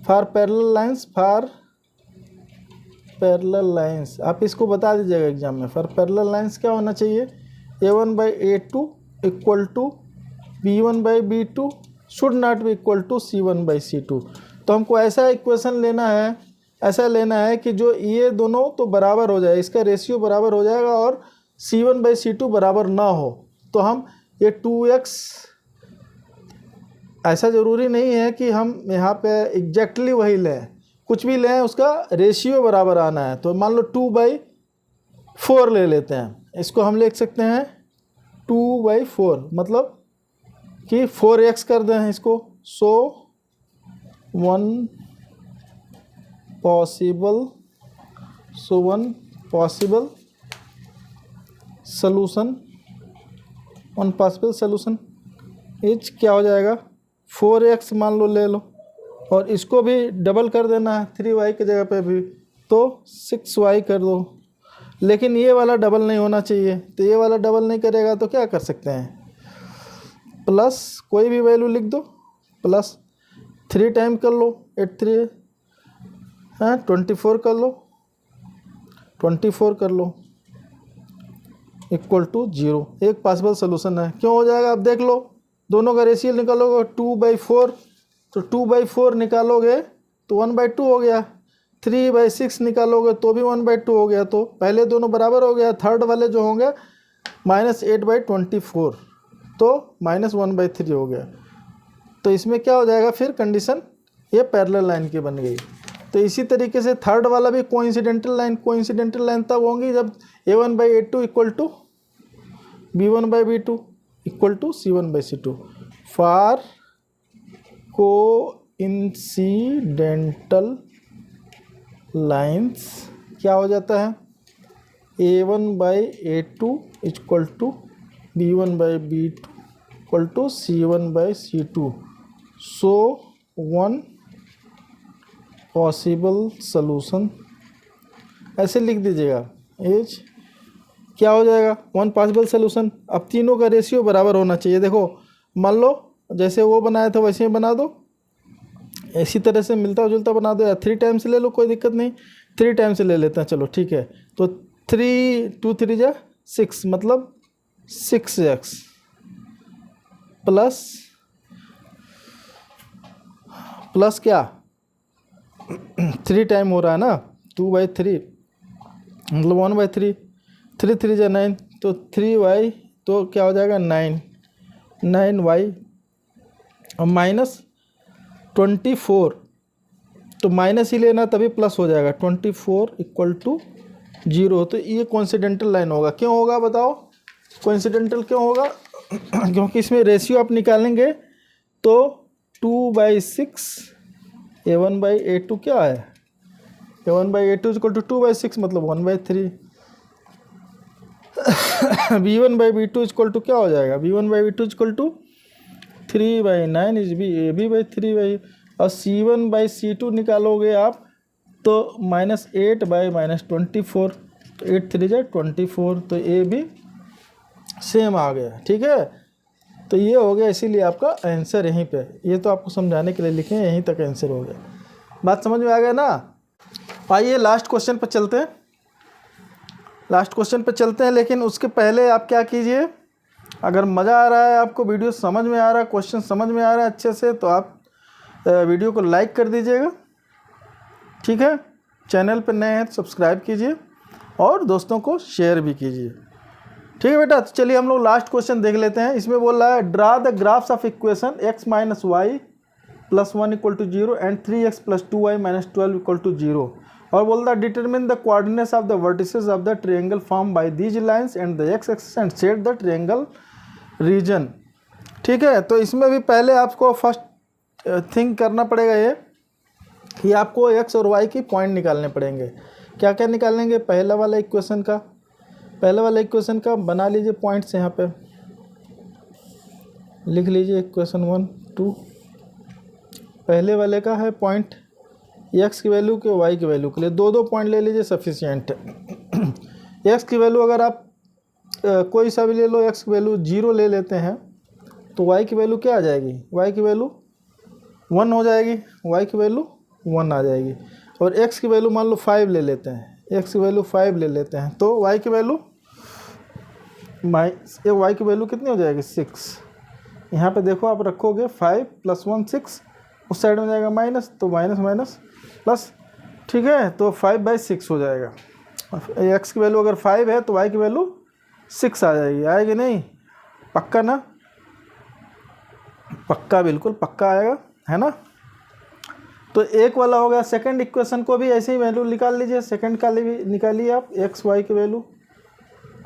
फॉर पैरेलल लाइंस आप इसको बता दीजिएगा एग्जाम में। फॉर पैरेलल लाइंस क्या होना चाहिए, A1/A2 equal to B1/B2 should not be equal to C1/C2। तो हमको ऐसा इक्वेशन लेना है, ऐसा लेना है कि जो ये दोनों तो बराबर हो जाए, इसका रेशियो बराबर हो जाएगा और C1/C2 बराबर ना हो। तो हम ये 2x, ऐसा ज़रूरी नहीं है कि हम यहाँ पे एग्जैक्टली वही लें, कुछ भी लें उसका रेशियो बराबर आना है। तो मान लो 2/4 ले लेते हैं, इसको हम लिख सकते हैं 2/4, मतलब कि 4x कर दें इसको। सो वन पॉसिबल सलूशन इज क्या हो जाएगा, 4x मान लो ले लो, और इसको भी डबल कर देना है 3y की जगह पे भी, तो 6y कर दो। लेकिन ये वाला डबल नहीं होना चाहिए, तो ये वाला डबल नहीं करेगा तो क्या कर सकते हैं, प्लस कोई भी वैल्यू लिख दो, प्लस 3 टाइम कर लो, 8 3 हाँ 24 कर लो, 24 कर लो इक्वल टू 0। एक पॉसिबल सोल्यूशन है। क्यों हो जाएगा, अब देख लो, दोनों का रेशियो निकालोगे 2/4, तो 2/4 निकालोगे तो 1/2 हो गया। 3/6 निकालोगे तो भी 1/2 हो गया। तो पहले दोनों बराबर हो गया, थर्ड वाले जो होंगे -8/24, तो -1/3 हो गया। तो इसमें क्या हो जाएगा फिर कंडीशन, ये पैरेलल लाइन की बन गई। तो इसी तरीके से थर्ड वाला भी कोइंसिडेंटल लाइन तब होंगी जब A1/A2 equal to B1/B2 equal to C1/C2। For coincidental lines क्या हो जाता है, A1/A2 equal to B1/B2 equal to C1/C2। So one possible solution, ऐसे लिख दीजिएगा। एज क्या हो जाएगा, 1 पॉसिबल सलूशन। अब तीनों का रेशियो बराबर होना चाहिए। देखो मान लो जैसे वो बनाया था वैसे ही बना दो, इसी तरह से मिलता जुलता बना दो, या 3 टाइम से ले लो, कोई दिक्कत नहीं, 3 टाइम से ले लेते हैं, चलो ठीक है। तो 2 3 जा 6, मतलब 6x प्लस क्या 3 टाइम हो रहा है ना, 2/3 मतलब 1/3, 3 3 जा 9, तो 3y, तो क्या हो जाएगा 9y और -24, तो माइनस ही लेना तभी प्लस हो जाएगा, 24 इक्वल टू 0। तो ये कोइंसिडेंटल लाइन होगा। क्यों होगा बताओ, कोइंसिडेंटल क्यों होगा क्योंकि इसमें रेशियो आप निकालेंगे तो 2/6 A1/A2 क्या है, A1/A2 इक्वल टू 2/6 मतलब 1/3। B1/B2 इक्वल टू क्या हो जाएगा, B1/B2 equal to 3/9 is AB/3। और C1/C2 निकालोगे आप तो -8/-24, तो 8 3 जा 24, तो ये भी सेम आ गया, ठीक है। तो ये हो गया, इसीलिए आपका आंसर यहीं पे, ये तो आपको समझाने के लिए लिखे हैं, यहीं तक आंसर हो गया। बात समझ में आ गया ना। आइए लास्ट क्वेश्चन पर चलते हैं, लेकिन उसके पहले आप क्या कीजिए, अगर मज़ा आ रहा है आपको, वीडियो समझ में आ रहा है, क्वेश्चन समझ में आ रहा है अच्छे से, तो आप वीडियो को लाइक कर दीजिएगा, ठीक है। चैनल पर नए हैं तो सब्सक्राइब कीजिए और दोस्तों को शेयर भी कीजिए, ठीक है बेटा। तो चलिए हम लोग लास्ट क्वेश्चन देख लेते हैं। इसमें बोल रहा है draw the graphs of equation x - y + 1 = 0 and 3x + 2y - 12 = 0, और बोल रहा है determine the coordinates of the vertices of the triangle form by these lines and the x axis and set the triangle region, ठीक है। तो इसमें भी पहले आपको फर्स्ट थिंक करना पड़ेगा ये कि आपको x और y की पॉइंट निकालने पड़ेंगे। क्या क्या निकालेंगे, पहला वाला इक्वेशन का बना लीजिए पॉइंट्स, यहाँ पे लिख लीजिए इक्वेशन 1 2। पहले वाले का है पॉइंट x की वैल्यू के y की वैल्यू के लिए 2 पॉइंट ले लीजिए, सफिशिएंट है। x की वैल्यू अगर आप कोई सा भी ले लो, x की वैल्यू 0 ले लेते हैं तो y की वैल्यू क्या आ जाएगी, y की वैल्यू 1 हो जाएगी, y की वैल्यू 1 आ जाएगी। और x की वैल्यू मान लो 5 ले लेते हैं, x की वैल्यू 5 ले लेते हैं तो y की वैल्यू y की वैल्यू कितनी हो जाएगी 6। यहाँ पे देखो आप रखोगे 5 + 1 6, उस साइड में जाएगा माइनस, तो माइनस माइनस प्लस, ठीक है, तो 5/6 हो जाएगा। x की वैल्यू अगर 5 है तो y की वैल्यू 6 आ जाएगी, आएगी नहीं, पक्का ना, पक्का, बिल्कुल पक्का आएगा, है ना। तो एक वाला हो गया। सेकंड इक्वेशन को भी ऐसे ही वैल्यू निकाल लीजिए, सेकंड का भी निकालिए आप, एक्स वाई की वैल्यू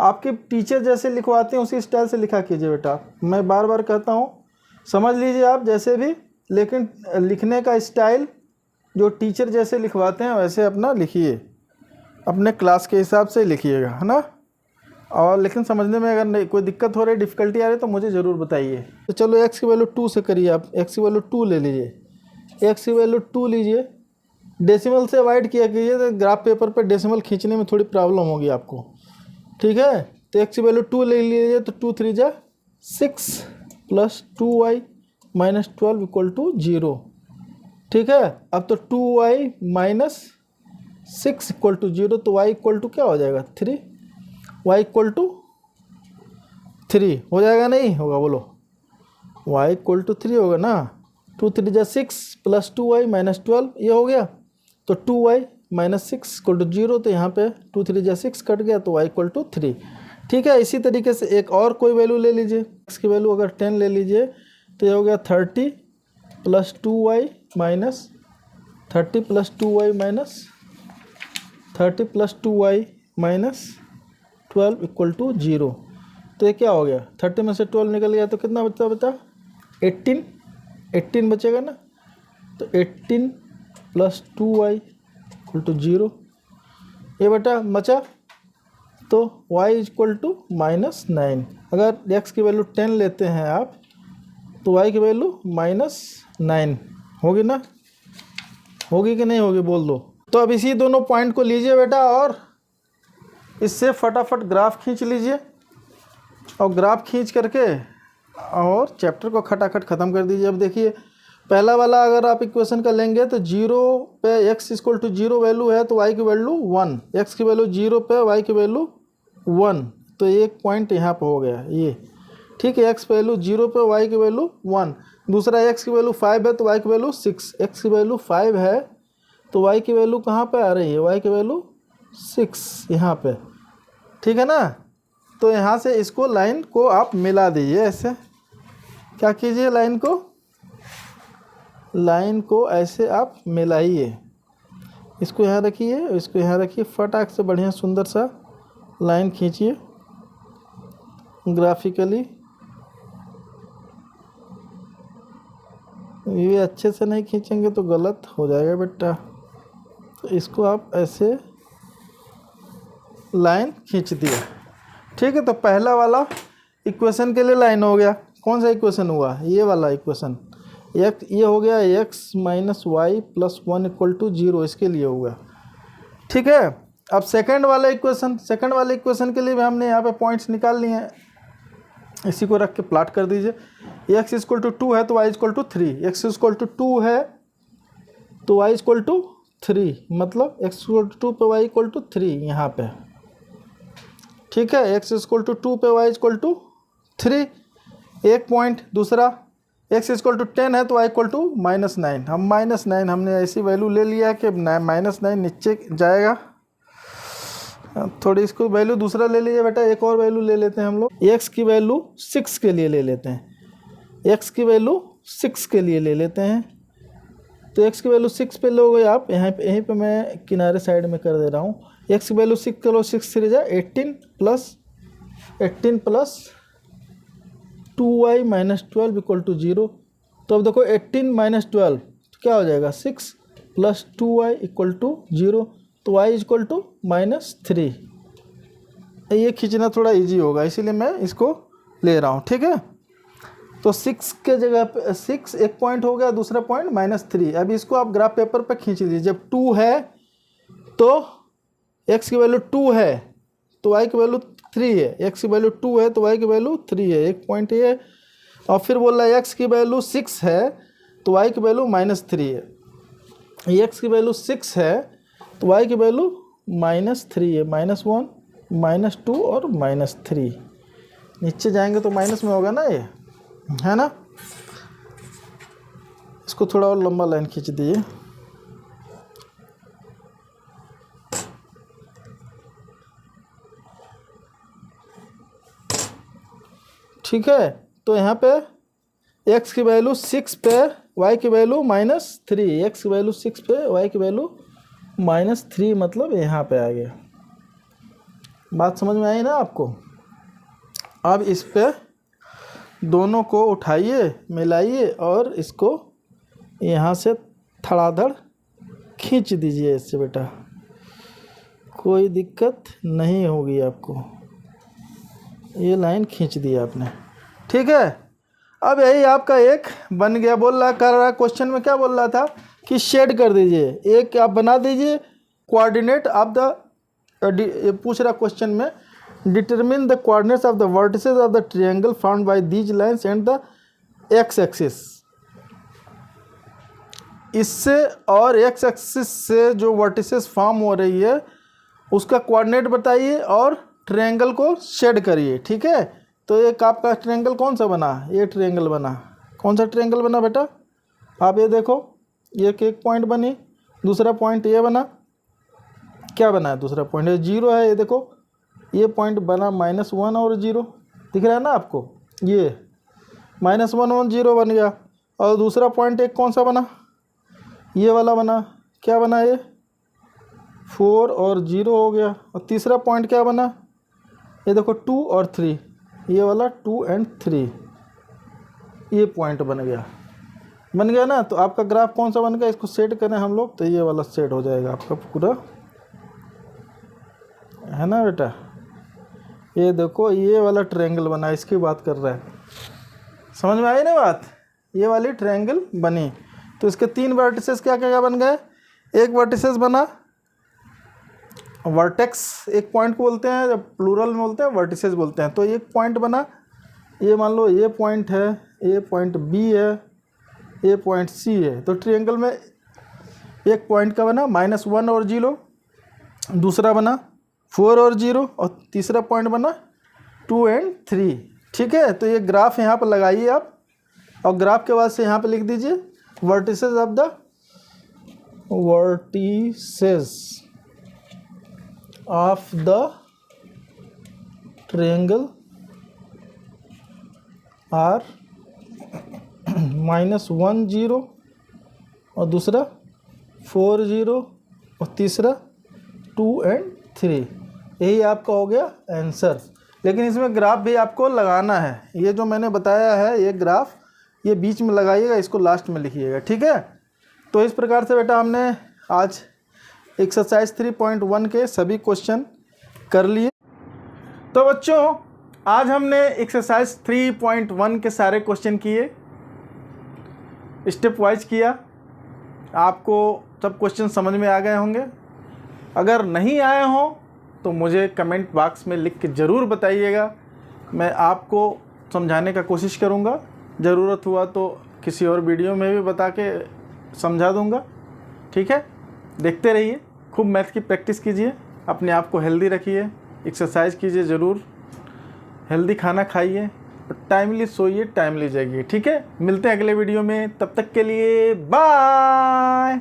आपके टीचर जैसे लिखवाते हैं उसी स्टाइल से लिखा कीजिए बेटा। मैं बार बार कहता हूँ, समझ लीजिए आप जैसे भी, लेकिन लिखने का स्टाइल जो टीचर जैसे लिखवाते हैं वैसे अपना लिखिए, अपने क्लास के हिसाब से लिखिएगा, है ना। और लेकिन समझने में अगर नहीं कोई दिक्कत हो रही, डिफ़िकल्टी आ रही तो मुझे ज़रूर बताइए। तो चलो एक्स की वैल्यू 2 से करिए आप, एक्स की वैल्यू 2 ले लीजिए, एक्स की वैल्यू 2 लीजिए, डेसिमल से अवॉइड किया कीजिए, तो ग्राफ पेपर पे डेसिमल खींचने में थोड़ी प्रॉब्लम होगी आपको, ठीक है। तो एक्स की वैल्यू 2 ले लीजिए, तो 2 3 जा 6 + 2y - 12 = 0, ठीक है। अब तो 2y - 6 = 0, तो y = क्या हो जाएगा 3, y = 3 हो जाएगा, नहीं होगा बोलो, y = 3 होगा ना। 2 3 जा 6 + 2y - 12 ये हो गया, तो 2y - 6 = 0, तो यहाँ पे 2 3 जा 6 कट गया, तो y = 3, ठीक है। इसी तरीके से एक और कोई वैल्यू ले लीजिए, x की वैल्यू अगर 10 ले लीजिए तो ये हो गया 30 + 2y - 30 + 2y - 30 + 2y - 12 = 0, तो ये क्या हो गया, 30 में से 12 निकल गया तो कितना बचा बता 18 बचेगा ना। तो 18 + 2y = 0, ये बेटा बचा, तो y = -9। अगर x की वैल्यू 10 लेते हैं आप तो y की वैल्यू -9 होगी ना, होगी कि नहीं होगी बोल दो। तो अब इसी दोनों पॉइंट को लीजिए बेटा और इससे फटाफट ग्राफ खींच लीजिए, और ग्राफ खींच करके और चैप्टर को खटाखट ख़त्म कर दीजिए। अब देखिए पहला वाला अगर आप इक्वेशन का लेंगे तो 0 पे x = 0 वैल्यू है तो y की वैल्यू 1, x की वैल्यू 0 पे y की वैल्यू 1, तो एक पॉइंट यहाँ पे हो गया ये, ठीक है। x वैल्यू 0 पे y की वैल्यू 1, दूसरा x की वैल्यू 5 है तो y की वैल्यू 6, x की वैल्यू 5 है तो y की वैल्यू कहाँ पे आ रही है, y की वैल्यू 6 यहाँ पे, ठीक है ना। तो यहाँ से इसको लाइन को आप मिला दीजिए, ऐसे क्या कीजिए, लाइन को ऐसे आप मिलाइए, इसको यहाँ रखिए, इसको यहाँ रखिए, फटाक से बढ़िया सुंदर सा लाइन खींचिए ग्राफिकली। ये अच्छे से नहीं खींचेंगे तो गलत हो जाएगा बेटा, तो इसको आप ऐसे लाइन खींच दिया, ठीक है। तो पहला वाला इक्वेशन के लिए लाइन हो गया, कौन सा इक्वेशन हुआ, ये वाला इक्वेशन, ये हो गया x - y + 1 = 0, इसके लिए होगा, ठीक है। अब सेकंड वाला इक्वेशन के लिए भी हमने यहाँ पे पॉइंट्स निकाल लिए हैं, इसी को रख के प्लाट कर दीजिए। x = 2 है तो y = 3, x = 2 है तो y = 3, मतलब x = 2 पे y = 3 यहाँ पे, ठीक है। x = 2 पे y = 3, एक पॉइंट। दूसरा x = 10 है तो y = -9, हम -9 हमने ऐसी वैल्यू ले लिया कि -9 नीचे जाएगा। थोड़ी इसको वैल्यू दूसरा ले लीजिए बेटा, एक और वैल्यू ले लेते हैं हम लोग, x की वैल्यू 6 के लिए ले लेते हैं, x की वैल्यू 6 के लिए ले लेते हैं। तो x की वैल्यू 6 पे लोगे आप, यहीं पे मैं किनारे साइड में कर दे रहा हूँ। x की वैल्यू 6 करो, 6 3 जा 18 प्लस 2y - 12 = 0। तो अब देखो 18 - 12 तो क्या हो जाएगा 6 + 2y = 0, तो y = -3। ये खींचना थोड़ा इजी होगा इसीलिए मैं इसको ले रहा हूँ, ठीक है। तो 6 के जगह पे 6 एक पॉइंट हो गया, दूसरा पॉइंट -3। अब इसको आप ग्राफ पेपर पे खींच दीजिए। जब 2 है तो x की वैल्यू 2 है तो y की वैल्यू 3 है, एक्स की वैल्यू 2 है तो वाई की वैल्यू 3 है, एक पॉइंट ये है। और फिर बोल रहा है एक्स की वैल्यू 6 है तो वाई की वैल्यू -3 है, एक्स की वैल्यू 6 है तो वाई की वैल्यू -3 है, -1 -2 और -3। नीचे जाएंगे तो माइनस में होगा ना, ये है ना। इसको थोड़ा और लंबा लाइन खींच दिए। ठीक है, तो यहाँ पे x की वैल्यू 6 पे y की वैल्यू -3, एक्स की वैल्यू 6 पे y की वैल्यू -3, मतलब यहाँ पे आ गया। बात समझ में आई ना आपको। अब इस पे दोनों को उठाइए, मिलाइए और इसको यहाँ से धड़ाधड़ खींच दीजिए इससे बेटा, कोई दिक्कत नहीं होगी आपको। ये लाइन खींच दी आपने, ठीक है। अब यही आपका एक बन गया। बोल रहा कर रहा क्वेश्चन में क्या बोल रहा था कि शेड कर दीजिए, एक आप बना दीजिए कोऑर्डिनेट ऑफ द, पूछ रहा क्वेश्चन में determine the coordinates of the vertices of the triangle found by these lines and the x axis. इससे और एक्स एक्सिस से जो वर्टिसेस फॉर्म हो रही है उसका कोऑर्डिनेट बताइए और ट्रायंगल को शेड करिए, ठीक है। तो एक आपका ट्रायंगल कौन सा बना, ये ट्रायंगल बना। कौन सा ट्रायंगल बना बेटा, आप ये देखो, ये एक पॉइंट बनी, दूसरा पॉइंट ये बना, क्या बना है दूसरा पॉइंट, ये 0 है, ये देखो ये पॉइंट बना -1 और 0, दिख रहा है ना आपको, ये -1 और 0 बन गया। और दूसरा पॉइंट एक कौन सा बना, ये वाला बना, क्या बना ये 4 और 0 हो गया। और तीसरा पॉइंट क्या बना, ये देखो 2 और 3, ये वाला 2 और 3, ये पॉइंट बन गया ना। तो आपका ग्राफ कौन सा बन गया, इसको सेट करें हम लोग तो ये वाला सेट हो जाएगा आपका पूरा, है ना बेटा। ये देखो ये वाला ट्रायंगल बना, इसकी बात कर रहा है, समझ में आई ना बात। ये वाली ट्रायंगल बनी तो इसके 3 वर्टिसेस क्या क्या बन गए। एक वर्टिसेस बना वर्टेक्स, एक पॉइंट को बोलते हैं, जब प्लूरल में बोलते हैं वर्टिसेस बोलते हैं। तो एक पॉइंट बना, ये मान लो ये पॉइंट है, ये पॉइंट बी है, ये पॉइंट सी है। तो ट्रायंगल में एक पॉइंट का बना -1 और 0, दूसरा बना 4 और 0 और तीसरा पॉइंट बना 2 और 3, ठीक है। तो ये ग्राफ यहाँ पर लगाइए आप, और ग्राफ के बाद से यहाँ पे लिख दीजिए vertices of the triangle are -1 0 और दूसरा 4 0 और तीसरा 2 और 3। यही आपका हो गया आंसर। लेकिन इसमें ग्राफ भी आपको लगाना है, ये जो मैंने बताया है ये ग्राफ, ये बीच में लगाइएगा, इसको लास्ट में लिखिएगा, ठीक है। तो इस प्रकार से बेटा हमने आज एक्सरसाइज 3.1 के सभी क्वेश्चन कर लिए। तो बच्चों आज हमने एक्सरसाइज 3.1 के सारे क्वेश्चन किए, स्टेप वाइज किया। आपको सब क्वेश्चन समझ में आ गए होंगे। अगर नहीं आए हों तो मुझे कमेंट बॉक्स में लिख के ज़रूर बताइएगा, मैं आपको समझाने का कोशिश करूँगा। ज़रूरत हुआ तो किसी और वीडियो में भी बता के समझा दूँगा, ठीक है। देखते रहिए, खूब मैथ की प्रैक्टिस कीजिए, अपने आप को हेल्दी रखिए, एक्सरसाइज कीजिए ज़रूर, हेल्दी खाना खाइए, टाइमली सोइए, टाइमली जागिए, ठीक है। मिलते हैं अगले वीडियो में, तब तक के लिए बाय।